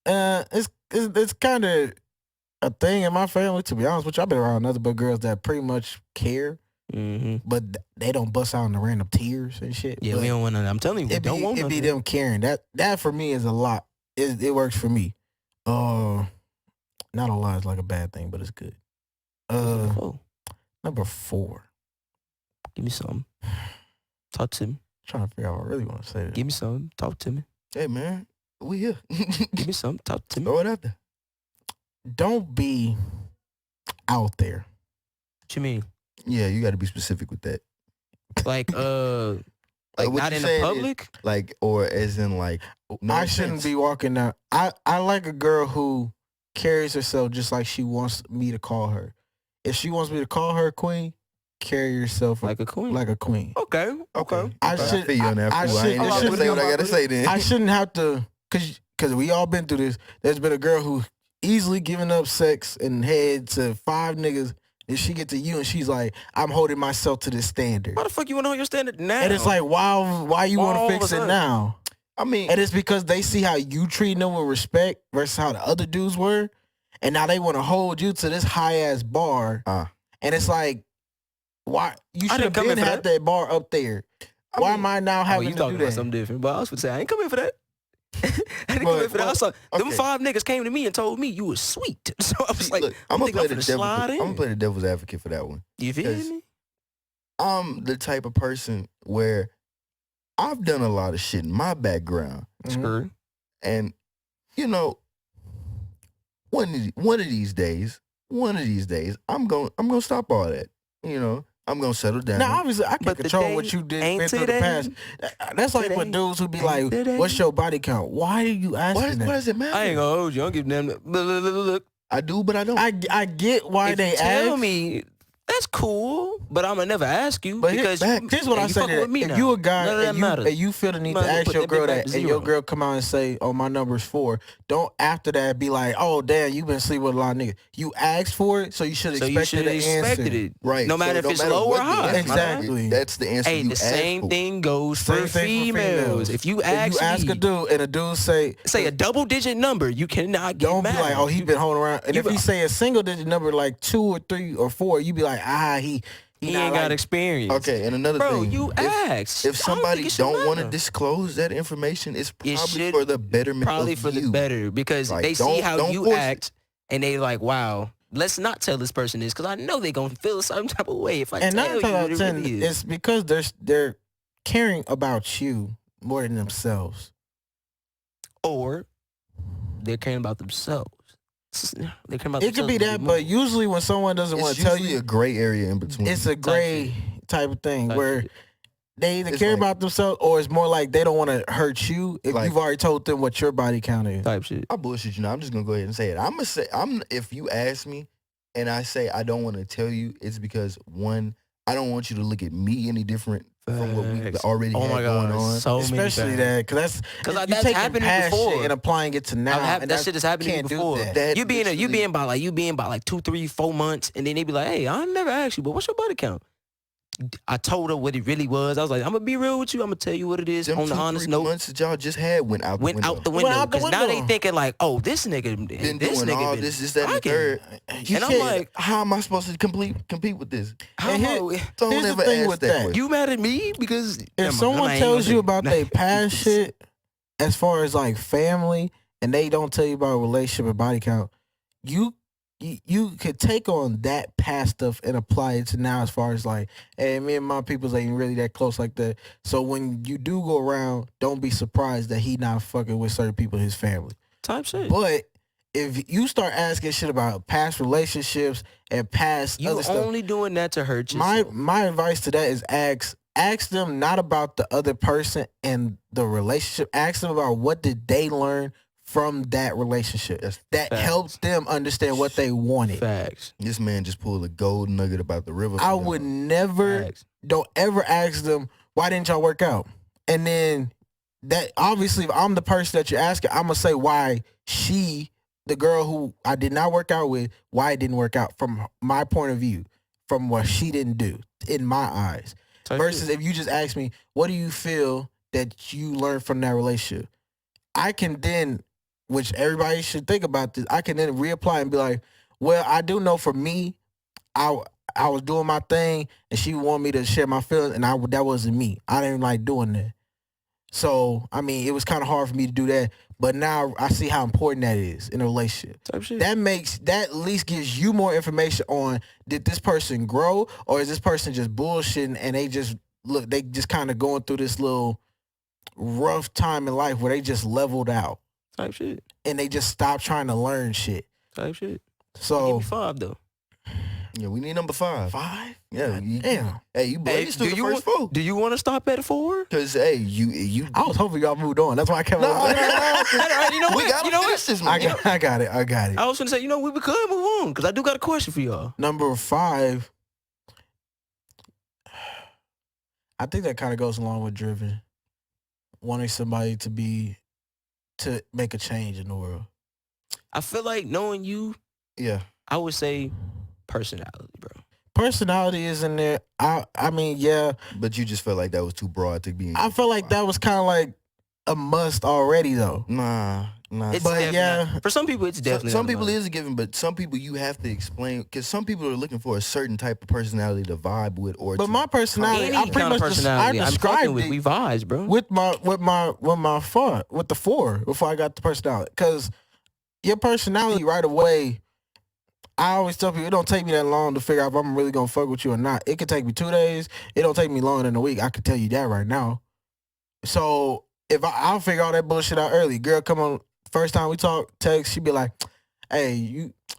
It's kind of a thing in my family. To be honest with you, I've been around nothing but girls that pretty much care, Mhm. but they don't bust out in the random tears and shit. Yeah, But we don't want none. I'm telling you, we It don't want be nothing. them caring. That for me is a lot. It works for me. Not a lot is like a bad thing, but it's good. Oh, Number 4. give me something. Talk to me. Trying to figure out what I really want to say. Give me something. Talk to me. Hey man, we here. Give me some. Talk to me. Throw it out there. Don't be out there. What you mean? Yeah, you got to be specific with that. Like What not you in the saying is, public? like, or as in like, no I shouldn't offense. be walking out. I like a girl who carries herself just like she wants me to call her. If she wants me to call her a queen, carry yourself Like a queen. like a queen. Okay. Okay. I should- feel you on that. I fool. I should- ain't I even should gonna say what I gotta say then. I shouldn't have to, cause we all been through this. There's been a girl who easily giving up sex and head to 5 niggas, and she get to you and she's like, I'm holding myself to this standard. Why the fuck you want to hold your standard now? And it's like, why you want All to of fix a it sudden. now? I mean, And it's because they see how you treat them with respect versus how the other dudes were, and now they want to hold you to this high ass bar. And it's like, why you I should have didn't come in been for had that bar up there? Why am I now oh, having you to talking do about that? something different. But I was gonna say I ain't coming for that. I didn't come in for that. I saw them okay. 5 niggas came to me and told me you was sweet. So I was like, look, I'm gonna play the finna devil. slide I'm gonna in. play the devil's advocate for that one. You feel 'cause me? I'm the type of person where I've done a lot of shit in my background, Mhm. Sure. and you know, one of these days, I'm gonna stop all that. You know, I'm gonna settle down. Now, obviously, I can But control today what you did ain't been through the today. past. That's like with Today dudes who be ain't like, today. "What's your body count?" Why are you why asking does that? it matter? I ain't gonna hold you. I don't give them. Look. I do, but I don't. I get why If they you tell ask. me, that's cool. But I'm gonna never ask you But because here's what hey, I you say fucking to with that. me If now. you a guy None of that matters. and you feel the need Might to as well ask put your that bit girl back that, to and your zero. girl come out and say, "Oh, my number's 4," don't after that be like, "Oh, damn, you been sleeping with a lot of niggas." You asked for it, so you should So expect you should have an expected answer. it. Right. No matter so if no it's matter low or what the high. answer is, Exactly. That's the answer Hey, you the same asked for. thing goes Same for thing for females. If you If you ask me, a dude and a dude say say a double digit number, you cannot get don't mad. be like, "Oh, he been holding around." And you if he say a single digit number like 2 or 3 or 4, you be like, he he not ain't like, got experience. Okay, and another Bro, thing, you asked. if somebody don't want to to disclose that information, it's It probably should- for the betterment probably of for you. the better because Like, they see don't- how don't you force it. act and they like, wow, let's not tell this person this because I know they gonna feel a certain type of way if I and tell 9 you times out what of it 10, really is. it's because they're caring about you more than themselves. Or they're caring about themselves. They're caring about It could be themselves that, more. but usually when someone doesn't want It's to tell usually you, a gray area in between. it's a gray type of thing Type where shit. they either It's care like- about themselves or it's more like they don't want to hurt you if Like- you've already told them what your body count is. type shit. I bullshit you now. I'm just gonna go ahead and say it. I'm gonna say if you ask me and I say I don't want to tell you, it's because one, I don't want you to look at me any different from what we've Facts. already Oh had my going God, on. so Especially many that, because Cause you that's taking happened to me past before. shit and applying it to now. and that shit has happened to me can't do before. that. That You being literally- by like 2, 3, 4 months, and then they be like, "Hey, I never asked you, but what's your body count?" I told her what it really was. I was like, "I'm gonna be real with you. I'm gonna tell you what it is Them on the 2, honest 3 note." months that y'all just had went out Went the out the window. window out the because now they window. thinking like, "Oh, this nigga Been this doing nigga all been this, that, and the rocking." third. You And I'm can't- like, How am I supposed to compete with this? "How And am I- Don't Here's the ever thing ask with that that. question. you mad at me because if someone tells you about their past shit, as far as like family, and they don't tell you about relationship and body count, you could take on that past stuff and apply it to now as far as like, hey, me and my peoples ain't really that close like that. So when you do go around, don't be surprised that he not fucking with certain people in his family. type shit. But if you start asking shit about past relationships and past You other stuff, only doing that to hurt yourself. my advice to that is ask them not about the other person and the relationship. Ask them about what did they learn from that relationship That's that facts. helped them understand what they wanted. Facts. This man just pulled a gold nugget about the river. I would never, Facts. don't ever ask them, why didn't y'all work out? And then that obviously, if I'm the person that you're asking, I'm gonna say why the girl who I did not work out with, why it didn't work out from my point of view, from what she didn't do in my eyes. Type Versus shit. if you just ask me, what do you feel that you learned from that relationship? I can then, which everybody should think about this, I can then reapply and be like, well, I do know for me, I was doing my thing and she wanted me to share my feelings and that wasn't me. I didn't like doing that. So, I mean, it was kind of hard for me to do that. But now I see how important that is in a relationship. Type shit. That at least gives you more information on, did this person grow or is this person just bullshitting and they just kind of going through this little rough time in life where they just leveled out Type shit. and they just stopped trying to learn shit. Type shit. Give So me 5 though. Yeah, we need number 5. 5? Yeah, Damn. Hey, you blazed through the first 4. Do you want to stop at 4? Cause hey, you. I was hoping y'all moved on. That's why I kept on. You know We what? gotta You know finish what? this, I man. got it. I got it. I was gonna say, we could move on because I do got a question for y'all. Number 5. I think that kind of goes along with driven. Wanting somebody to make a change in the world. I feel like knowing you, Yeah. I would say personality, bro. Personality is in there. I mean, yeah. But you just felt like that was too broad to be. I felt like that was kind of like a must already, though. Nah. It's But definitely yeah. not- for some people, it's definitely Some not people mine. is a given, but some people you have to explain because some people are looking for a certain type of personality to vibe with, or But to, my personality, Any I pretty kind of much personality. I I'm described fucking with it we vibes, bro. with the 4 before I got the personality. Because your personality right away, I always tell people it don't take me that long to figure out if I'm really gonna fuck with you or not. It could take me 2 days. It don't take me longer than a week. I can tell you that right now. So if I'll figure all that bullshit out early. Girl, come on. First time we talk, text, she be like, "Hey,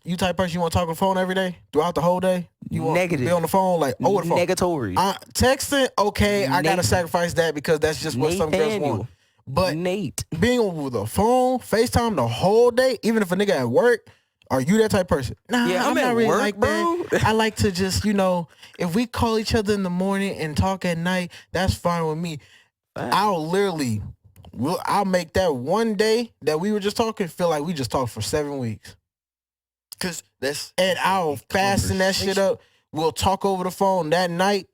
you type of person you want to talk on the phone every day throughout the whole day? You want Negative. to be on the phone like over the phone? Negatory. Texting, okay, I gotta Nate- sacrifice that because that's just what some girls Nathaniel. want. But Nate. being over the phone, FaceTime the whole day, even if a nigga at work, are you that type of person? Nah, Yeah, I'm I'm at not really work, like bro. that. I like to just, if we call each other in the morning and talk at night, that's fine with me. I'll make that one day that we were just talking feel like we just talked for 7 weeks. because that's And I'll fasten that shit up. We'll talk over the phone that night.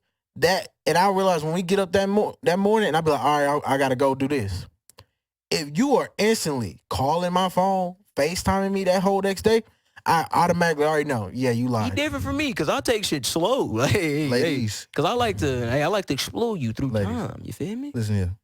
And I'll realize when we get up that morning, and I'll be like, all right, I gotta go do this. If you are instantly calling my phone, FaceTiming me that whole next day, I automatically already know. Yeah, you He lied. different from me because I take shit slow. Like, hey, Ladies. because I like to explore you through Ladies. time. You feel me? Listen here,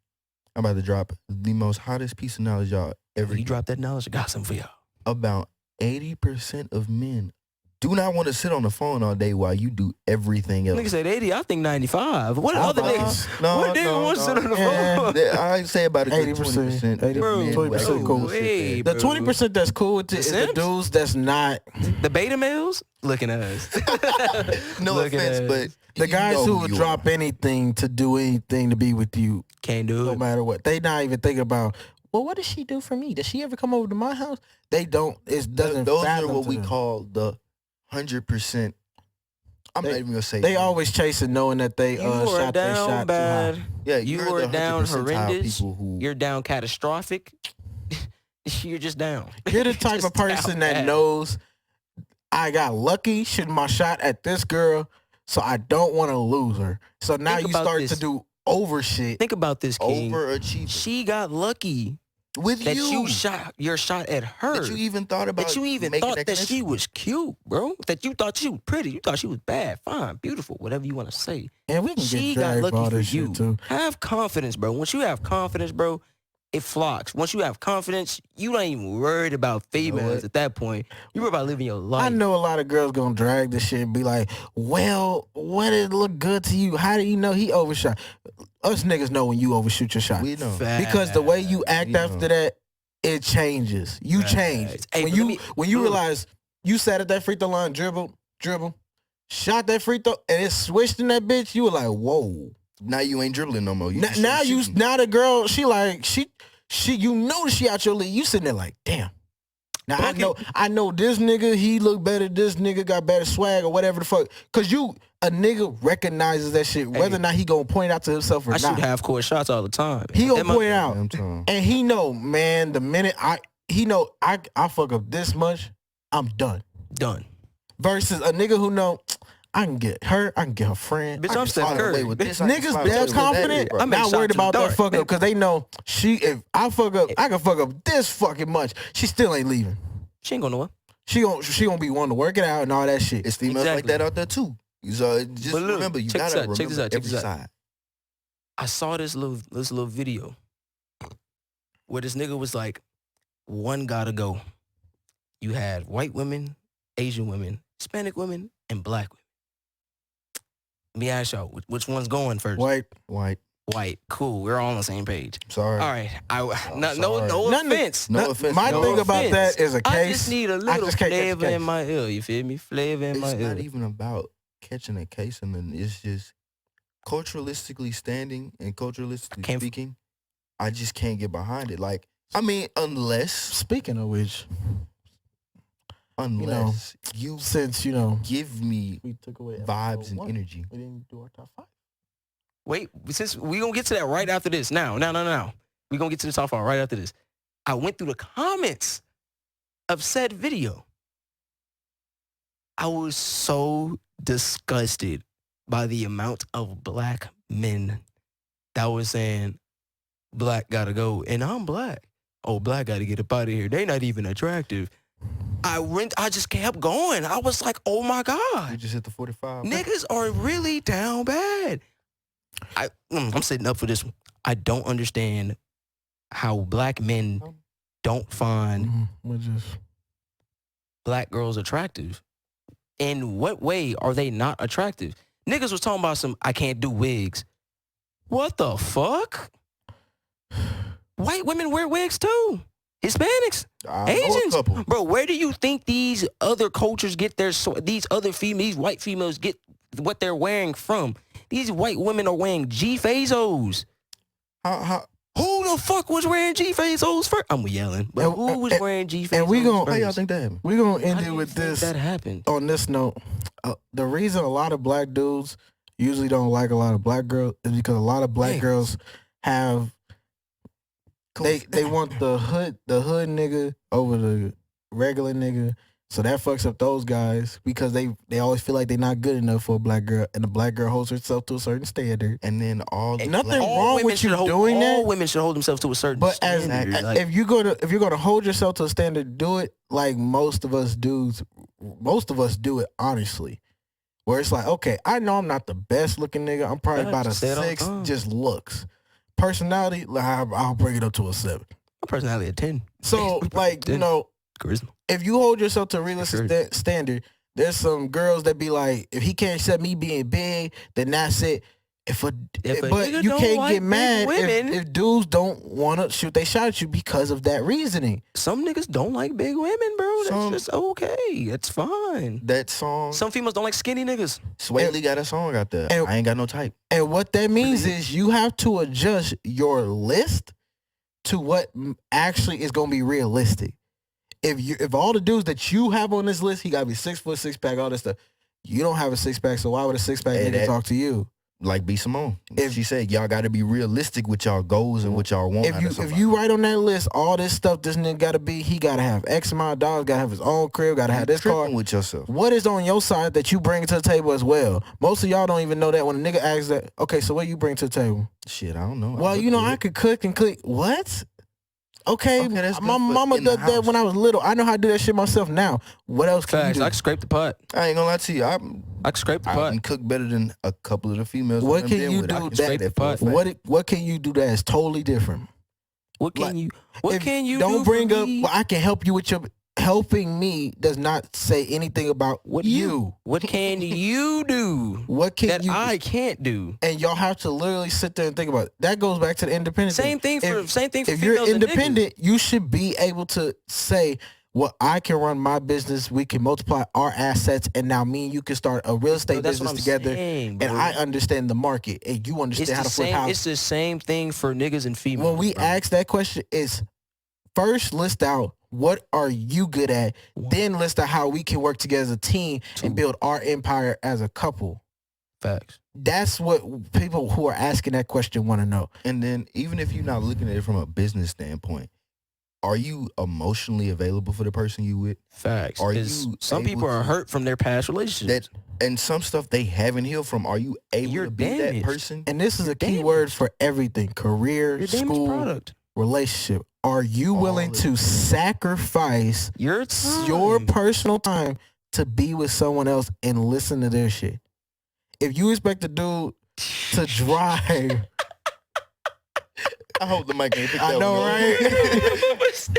I'm about to drop the most hottest piece of knowledge y'all ever. You drop that knowledge, I got something for y'all. About 80% of men do not want to sit on the phone all day while you do everything else. Nigga said 80, I think 95. What other niggas? No, What nigga no, wants to no. sit on the Yeah. phone? I say about a good 80%, 20%. Bro, 20% cool. Hey, The bro. 20% that's cool with it is the Simps? dudes that's not. The beta males? Looking at us. No Look at offense, us. but The you guys know who would you drop anything to do anything to be with you, Can't do no it. matter what. They not even thinking about, well, what does she do for me? Does she ever come over to my house? They don't. It doesn't. Those are fathom what to we them. call the 100%. I'm not even gonna say. They always chasing, knowing that they You are shot their down shot bad. too high. Yeah, You you're are the down 100 percentile horrendous. people who You're down catastrophic. You're just down. You're the type Just of person down that bad. knows I got lucky shooting my shot at this girl, so I don't want to lose her. So now Think you about start this. to do over shit. Think about this, King. overachieve She got lucky with that you. you shot your shot at her. That you even thought about. That you even making thought that she connection. was cute, bro. That you thought she was pretty. You thought she was bad, fine, beautiful, whatever you want to say. And we can She get got dragged for all lucky for this you. shit too. Have confidence, bro. Once you have confidence, bro, it flocks. Once you have confidence, you not even worried about females what? at that point. You worry about living your life. I know a lot of girls gonna drag this shit and be like, well, what did it look good to you? How do you know he overshot? Us niggas know when you overshoot your shot. We know. Because the way you act We know. after that, it changes. You Facts. change. Hey, when but you let me- realize you sat at that free throw line, dribble, shot that free throw, and it switched in that bitch, you were like, whoa. Now you ain't dribbling no more. You just Now shooting. now the girl, she you know she out your league. You sitting there like, damn. Now I know this nigga, he look better, this nigga got better swag or whatever the fuck. Cause a nigga recognizes that shit, whether or not he gonna point it out to himself or I not. shoot half court shots all the time. He gonna That my- point it out. I'm telling. And he know, man, the minute I fuck up this much, I'm done. Done. Versus a nigga who know, I can get her, I can get her friend. Bitch, I I'm can Steph Slide Curry. away with this, I can Niggas slide away that with confident, bro. I make not shots worried to the about that dark, fuck up baby. because they know if I fuck up, I can fuck up this fucking much. She still ain't leaving. She ain't going nowhere. She gonna be wanting to work it out and all that shit. It's females like Exactly. that out there too. So just But look, remember, you check this gotta out, check this remember out, check every this out. side. I saw this little video where this nigga was like, one gotta go. You had white women, Asian women, Hispanic women, and black women. Let me ask y'all, which one's going first? White, White. white. Cool. We're all on the same page. Sorry. All right. No sorry. offense. No offense. My no thing offense. about that is a case. I just need a little just can't catch a flavor in case. my ear. You feel me? Flavor in my It's ear. not even about catching a case, and then it's just culturalistically standing and culturalistically speaking. I just can't get behind it. Like, I mean, unless Speaking of which, you since give me we took away vibes episode and one, energy. we didn't do our top 5. Wait, since we gonna get to that right after this. Now. We gonna get to the top 5 right after this. I went through the comments of said video. I was so disgusted by the amount of black men that was saying, black gotta go, and I'm black. Oh, black gotta get up out of here. They not even attractive. I just kept going. I was like, oh my You God. just hit the 45. Niggas are really down bad. I'm sitting up for this one. I don't understand how black men don't find black girls attractive. In what way are they not attractive? Niggas was talking about I can't do wigs. What the fuck? White women wear wigs too. Hispanics, I know a Asians. couple. Bro, where do you think these other cultures get these white females get what they're wearing from? These white women are wearing G-Fazos. How Who the fuck was wearing G-Fazos first? I'm yelling, but who was wearing G-Fazos and we gon- how y'all first? think that happened? We're going to How end do it you with think this. that happened? On this note, the reason a lot of black dudes usually don't like a lot of black girls is because a lot of black girls have they want the hood nigga over the regular nigga. So that fucks up those guys because they always feel like they're not good enough for a black girl, and the black girl holds herself to a certain standard. And then Nothing wrong with you doing that. All women should hold themselves to a certain But as standard. Like, if you're gonna hold yourself to a standard, do it like most of us dudes. Most of us do it honestly, where it's like, okay, I know I'm not the best looking nigga. I'm probably Yeah, about a just say it all the 6, time. just looks. Personality, like, I'll bring it up to a 7. my personality a 10. So like Charisma. if you hold yourself to a realistic standard, there's some girls that be like, if he can't accept me being big, then that's it. But nigga you don't can't like get mad big women- if dudes don't want to shoot they shot at you because of that reasoning. Some niggas don't like big women, bro. That's just okay. That's fine. that song. Some females don't like skinny niggas. Sway Lee got a song out there. And- I ain't got no type. And what that means is you have to adjust your list to what actually is going to be realistic. If all the dudes that you have on this list, he got to be 6 foot, 6-pack, all this stuff. You don't have a 6-pack, so why would a 6-pack Hey, nigga that- talk to you? Like B. Simone. If- She said, y'all got to be realistic with y'all goals and what y'all want. If you write on that list all this stuff this nigga got to be, he got to have X amount of dollars, got to have his own crib, got to have this car. with yourself. What is on your side that you bring to the table as well? Most of y'all don't even know that when a nigga asks that, okay, so what you bring to the table? Shit, I don't know. Well, I could cook and cook. What? Okay, that's my good for mama in the did that house. when I was little. I know how to do that shit myself now. What else can Facts. you I do? can scrape the pot. I ain't gonna lie to you. I can scrape the I pot. can cook better than a couple of the females. What I've can been you with. do I can that- say that for a fact. What can you do that is totally different? What can Like, you? What If- can you don't do bring for up? me? Well, I can help you with your helping me. Does not say anything about What you. What can you do What can that you? I can't do? And y'all have to literally sit there and think about it. That goes back to the independent. Same thing for If females you're and niggas. independent, you should be able to say, well, I can run my business. We can multiply our assets, and now me and you can start a real estate Bro, that's business what I'm together. saying, And bro. I understand the market, and you understand It's how the to flip same. houses. It's the same thing for niggas and females. When we bro. ask that question, is first list out what are you good at, then list out how we can work together as a team and build our empire as a couple. Facts. That's what people who are asking that question want to know. And then even if you're not looking at it from a business standpoint, are you emotionally available for the person you with? Facts. Are 'Cause you some able people are to- hurt from their past relationships. And some stuff they haven't healed from. Are you able You're to be that damaged. person? And this is a key damaged. word for everything: career, You're a damaged school, product. relationship. Are you All willing of to it. sacrifice Your time. your personal time to be with someone else and listen to their shit? If you expect a dude to drive, I hope the mic ain't picked I that know, one up. right?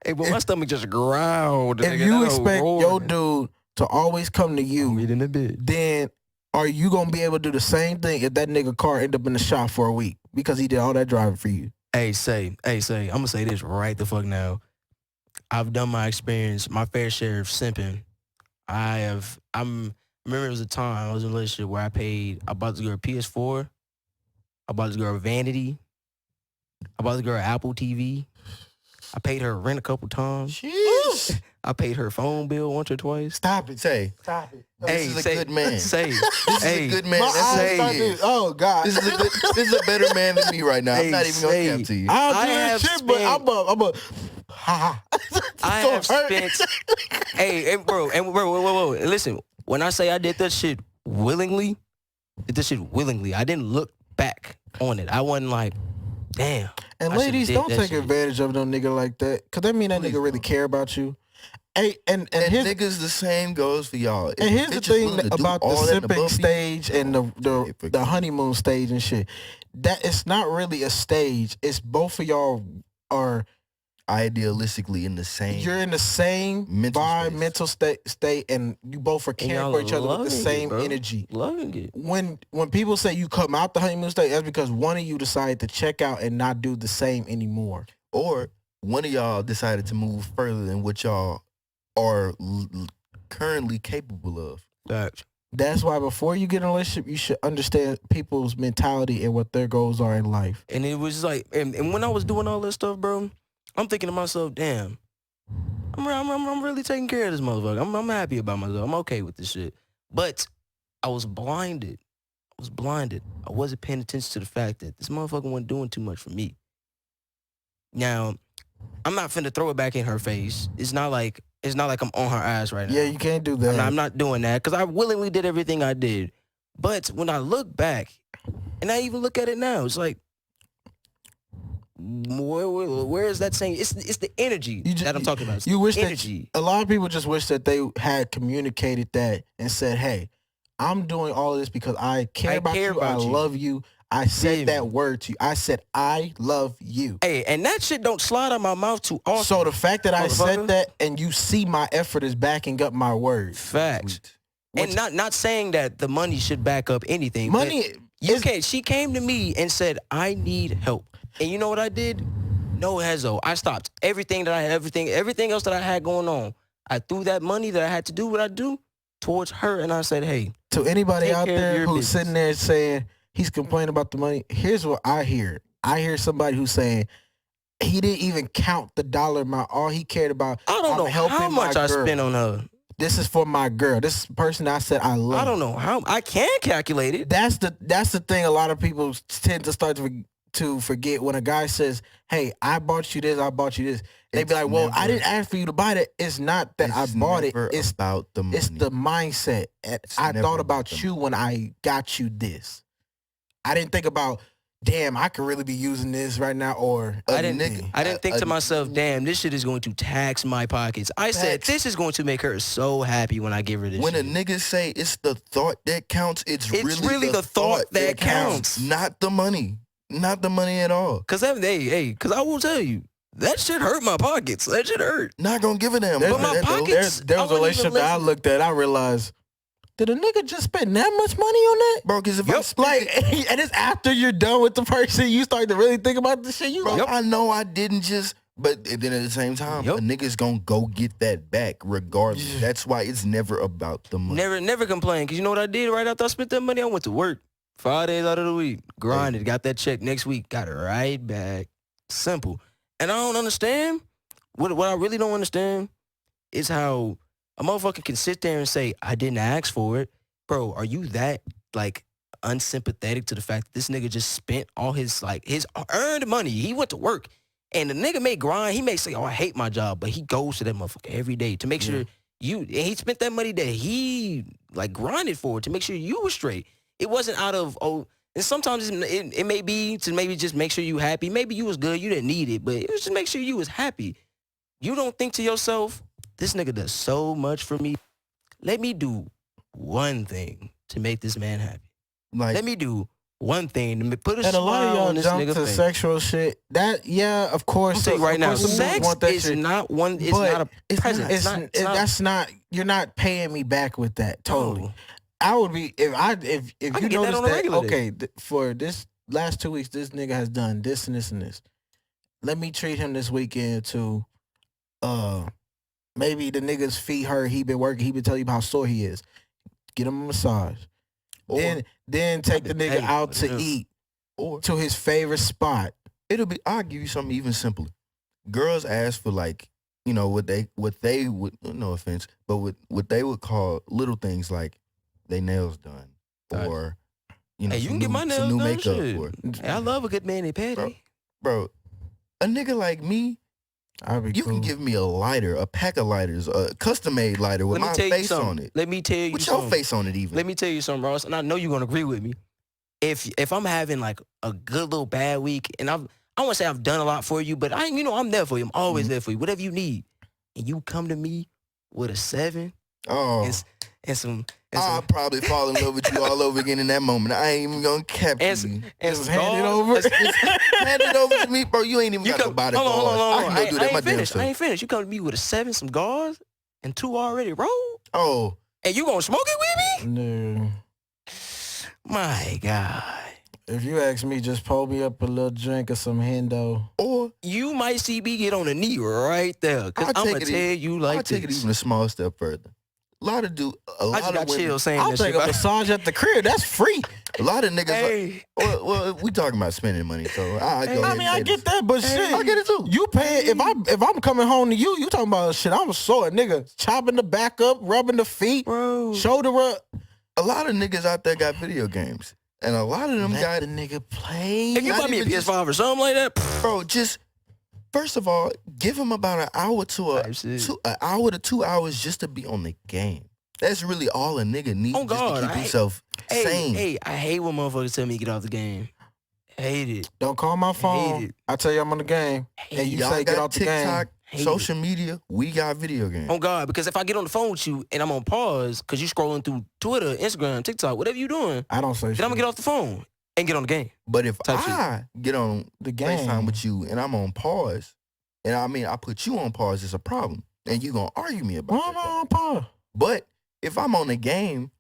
Hey, but my stomach just growled. If you expect your dude to always come to you, in the bed. then are you gonna be able to do the same thing if that nigga car end up in the shop for a week because he did all that driving for you? Hey, say, I'm gonna say this right the fuck now. I've done my experience, my fair share of simping. I remember it was a time I was in a relationship where I bought this girl a PS4, I bought this girl a vanity, I bought this girl an Apple TV, I paid her rent a couple times, Jeez. I paid her phone bill once or twice. Stop it. Say. Stop it. This is a good man. Say, This is a good man. My That's eyes what start he to, is. oh God. This is a better man than me right now. I'm Hey, not even gonna cap to you. I'll do I that have shit, but spent- I'm a ha. I have spent. Hey, bro, whoa. Listen, when I say I did that shit willingly, I didn't look back on it. I wasn't like, damn. And I should've ladies, did don't that take shit. advantage of no nigga like that, cause that mean that Please nigga really don't. care about you. Hey, and And here's niggas, the same goes for y'all. If and a here's the bitch is thing willing to do about the all that and simping above you, stage and okay, the honeymoon stage and shit. That it's not really a stage. It's both of y'all are idealistically in the same. you're in the same Mental vibe, space. mental state, and you both are And caring y'all for each other with loving the it, same bro. energy. Loving it. When people say you come out the honeymoon stage, that's because one of you decided to check out and not do the same anymore. Or one of y'all decided to move further than what y'all are currently capable of. Facts. That's why before you get in a relationship, you should understand people's mentality and what their goals are in life. And it was like, and when I was doing all this stuff, bro, I'm thinking to myself, damn, I'm really taking care of this motherfucker. I'm happy about myself. I'm okay with this shit. But I was blinded. I wasn't paying attention to the fact that this motherfucker wasn't doing too much for me. Now, I'm not finna throw it back in her face. It's not like I'm on her ass right now. Yeah, you can't do that. I'm not doing that because I willingly did everything I did. But when I look back, and I even look at it now, it's like, where is that saying? It's the energy that I'm talking about. It's You wish the that energy. a lot of people just wish that they had communicated that and said, "Hey, I'm doing all of this because I care about you. I love you. I said that word to you. I said I love you." Hey, and that shit don't slide out my mouth too often. So the fact that I said Motherfucker. that and you see my effort is backing up my words. Facts. Which- And not saying that the money should back up anything. but Money you is can't. She came to me and said, "I need help." And you know what I did? No hezzo. I stopped everything else that I had going on. I threw that money that I had to do what I do towards her, and I said, "Hey, to anybody take out care of there your who's business. sitting there saying he's complaining about the money. Here's what I hear. I hear somebody who's saying he didn't even count the dollar amount. All he cared about, I don't I'm know helping how much my I girl. spent on her. This is for my girl. This is the person I said I love. I don't know how. I can calculate it. That's the thing. A lot of people tend to start to forget when a guy says, "Hey, I bought you this. I bought you this." They be It's like, "Well, I never- didn't ask for you to buy that." It's not that I It's bought it. never It's about the money. It's the mindset. And It's I never thought about about the you when I got you this. I didn't think about, damn, I could really be using this right now, or I didn't nigga- think a- to myself, damn, this shit is going to tax my pockets. I said, Facts. this is going to make her so happy when I give her this When a shit. nigga say it's the thought that counts, it's really the thought that counts. Not the money. Not the money at all. Cause I will tell you, that shit hurt my pockets. That shit hurt. Not gonna give a damn. There's- But my about that, though. pockets- there I was a wouldn't relationship even that I listen. looked at. I realized, did a nigga just spend that much money on that? Bro, because if I Yep. spend Like, it- and it's after you're done with the person, you start to really think about the shit. You bro, like, I know I didn't just, but then at the same time, Yep. a nigga's gonna go get that back regardless. Yeah. That's why it's never about the money. Never complain. Cause you know what I did right after I spent that money? I went to work 5 days out of the week, grinded, got that check next week, got it right back. Simple. And I don't understand. What I really don't understand is how a motherfucker can sit there and say, I didn't ask for it. Bro, are you that like unsympathetic to the fact that this nigga just spent all his earned money? He went to work and the nigga may grind. He may say, oh, I hate my job, but he goes to that motherfucker every day to make sure and he spent that money that he like grinded for to make sure you were straight. It wasn't out of, and sometimes it may be to maybe just make sure you happy. Maybe you was good, you didn't need it, but it was just make sure you was happy. You don't think to yourself, this nigga does so much for me. Let me do one thing to make this man happy. Like, Let me do one thing to put a and a lot of smile y'all on this jump nigga to face. sexual shit. That, yeah, of course. I'm saying right of now, course some niggas sex want that is shit. not one. It's But not a present. That's not. You're not paying me back with that. Totally. No. I would be if you can get that notice on a that regular day. okay for this last 2 weeks this nigga has done this and this and this. Let me treat him this weekend to maybe the nigga's feet hurt. He been working. He been telling you how sore he is. Get him a massage. Or- Then take the nigga out to eat Or to his favorite spot. I'll give you something even simpler. Girls ask for like, you know, what they would, no offense, but what they would call little things like they nails done or, you know, Hey, you some can get my nails some new done, makeup shit. or, Hey, I love a good mani pedi. bro, a nigga like me, I'd be you cool. can give me a lighter, a pack of lighters, a custom-made lighter with Let me my tell you face something. on it. Let me tell you With your something. face on it even. Let me tell you something, Ross, and I know you're gonna agree with me. If I'm having like a good little bad week, and I want to say I've done a lot for you, but I'm there for you. I'm always there for you. Whatever you need, and you come to me with a 7 Oh, and some I'll probably fall in love with you all over again in that moment. I ain't even gonna cap you. and Just some hand it dogs. over. Hand it over to me, bro. You ain't even You got no come, body hold on, hold on, hold I on. can go do that I my ain't damn finished. I self. ain't finished. You come to me with a 7, some gauze, and 2 already rolled, Oh, and you gonna smoke it with me? No. My God. If you ask me, just pull me up a little drink or some Hendo. or You might see me get on the knee right there, because I'll I'm going take to it tell you like I'll take it this. even a small step further. A lot I just of got women, chills saying I'll that take shit. a about- massage at the crib. That's free. a lot of niggas. Hey, Well, we talking about spending money, so I go ahead I and mean, say I this. get that, but shit, I get it too. You pay if I'm coming home to you talking about shit. I'm a sore nigga, chopping the back up, rubbing the feet, bro. shoulder rub. A lot of niggas out there got video games, and a lot of them Let got the nigga play. If you not buy me a even just- PS5 or something like that, bro. Just first of all, give him about an hour to Type shit. an hour to 2 hours just to be on the game. That's really all a nigga needs Oh, just God, to keep I- himself sane. Hey, I hate when motherfuckers tell me to get off the game. Hate it. Don't call my Hate phone. it. I tell you I'm on the game, Hate and you it. Y'all say get got off the game. TikTok, Hate social media. We got video games. Oh, God, because if I get on the phone with you and I'm on pause because you scrolling through Twitter, Instagram, TikTok, whatever you doing, I don't say shit. then I'm going to get off the phone and get on the game. But if Type shit. I get on the game. FaceTime with you and I'm on pause, and I mean I put you on pause, it's a problem, and you gonna argue me about Why am I that. on pause? But if I'm on the game,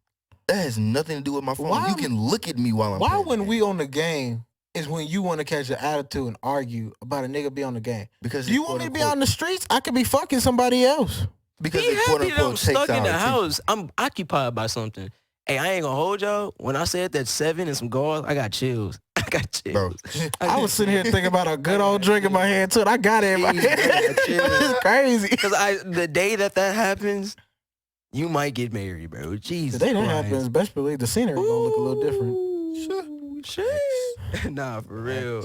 that has nothing to do with my phone. Why- You can look at me while I'm. Why playing the when game. we on the game is when you want to catch an attitude and argue about a nigga be on the game? Because Do you want me to be on the streets? I could be fucking somebody else. because Be it quote happy that I'm unquote takes stuck in our the attention. house. I'm occupied by something. Hey, I ain't gonna hold y'all. When I said that 7 and some gauze, I got chills. I got chills. Bro. I was sitting here thinking about a good old drink in my hand too, and I got it in my Jeez, hand. man, It's crazy. Because the day that happens, you might get married, bro. Jesus The day that Christ. happens, best believe the scenery gonna look a little different. Ooh, shit. Nah, for real.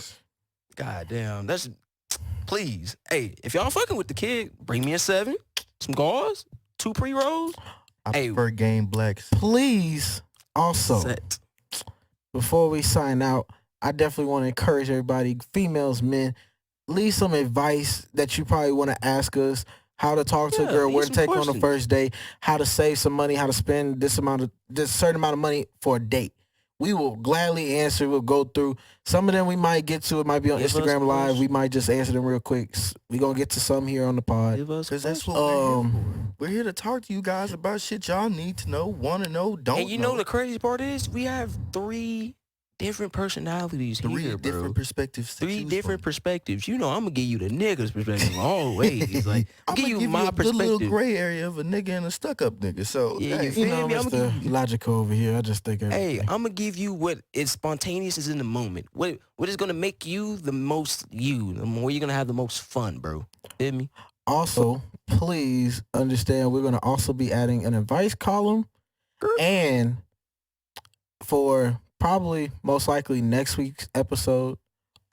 God damn. That's please. Hey, if y'all fucking with the kid, bring me a 7, some gauze, 2 pre-rolls. I Hey. prefer game blacks. Please, also, Set. before we sign out, I definitely want to encourage everybody, females, men, leave some advice that you probably want to ask us. How to talk to a Yeah, girl, leave where to some take her on the questions. first date, how to save some money, how to spend this certain amount of money for a date. We will gladly answer. We'll go through. Some of them we might get to. It might be on Give us Instagram Live. questions. We might just answer them real quick. We're going to get to some here on the pod. Give us Because that's what Um, we're here to talk to you guys about shit y'all need to know, want to know, don't And you know know. the crazy part is we have 3 different personalities Three here, bro. different perspectives. to 3 choose different from. perspectives. You know, I'm gonna give you the niggas perspective always. Like, I'm I'm give gonna you give my you a good little perspective. gray area of a nigga and a stuck-up nigga. So Yeah, hey, you feel You know, me? I'm gonna Mr. Logical over here. I just think everything. Hey, I'm gonna give you what is spontaneous is in the moment. What is gonna make you the most you, the more you're gonna have the most fun, bro. Feel me? Also, please understand we're going to also be adding an advice column, and for probably most likely next week's episode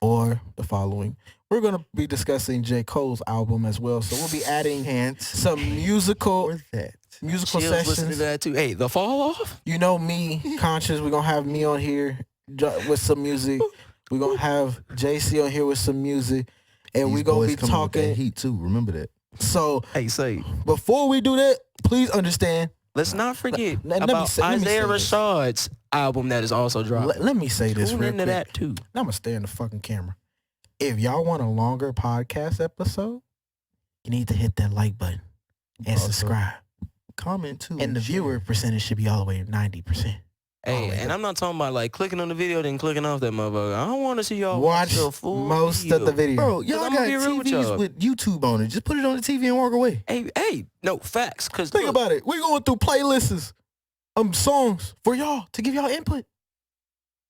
or the following, we're going to be discussing J. Cole's album as well. So we'll be adding can't some musical or that. musical Chills listening to sessions. that too. Hey, the fall off. You know me, Conscious. We're going to have me on here with some music. We're going to have Jaycee on here with some music. And These we're going boys to be coming with that talking. heat too. Remember that. So Hey, say, before we do that, please understand. let's not forget let me about say- let me say Isaiah this. Rashad's album that is also dropping. Let me say this Tune real into quick. that too. I'm gonna stay in the fucking camera. If y'all want a longer podcast episode, you need to hit that like button and Also, subscribe. comment too. And the share. viewer percentage should be all the way 90%. Hey, and I'm not talking about like clicking on the video then clicking off that motherfucker. I don't want to see y'all Watch the full most video. of the video. Bro, y'all I'ma got be real with TVs y'all. with YouTube on it. Just put it on the TV and walk away. Hey, no facts. Cause Think look, about it. We're going through playlists, songs for y'all to give y'all input.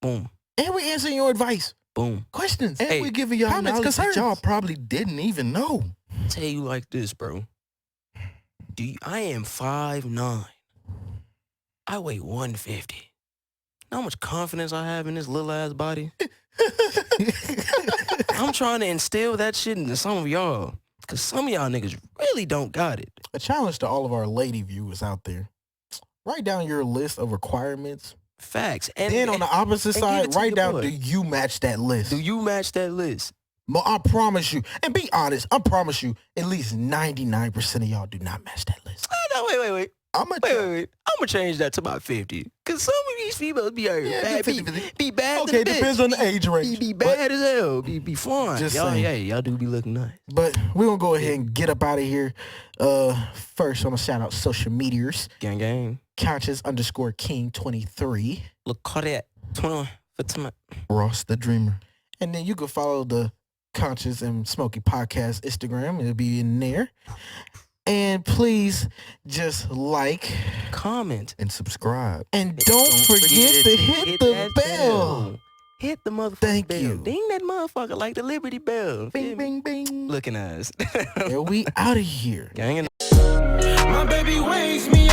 boom, And we answering your advice, boom. questions. And Hey, we giving y'all comments, knowledge that concerns. y'all probably didn't even know. Tell you like this, bro. I am 5'9". I weigh 150. Know how much confidence I have in this little ass body? I'm trying to instill that shit into some of y'all. Cause some of y'all niggas really don't got it. A challenge to all of our lady viewers out there. Write down your list of requirements. Facts. And Then on the opposite and give side, it to write your down, boy. do you match that list? Do you match that list? I promise you, and be honest, I promise you, at least 99% of y'all do not match that list. No, wait. I'm I'm gonna change that to about 50. Cause some of these females be out here Yeah, bad, 50. be bad. Okay, to the depends bitch. on the age range. Be bad as hell. Be fine. Just Y'all, saying. y'all do be looking nice. But we're going to go ahead and get up out of here. First, I'm going to shout out social medias. Gang. Conscious_King23. Look, call that 21 for tonight. Ross the Dreamer. And then you can follow the Conscious and Smokey podcast Instagram. It'll be in there. And please just like Comment. And subscribe. and don't forget to hit the that bell. Hit the motherfucking Thank bell. you. Ding that motherfucker like the Liberty Bell. Bing, bing, bing. Looking at us. And we out of here. Gang. My baby wakes me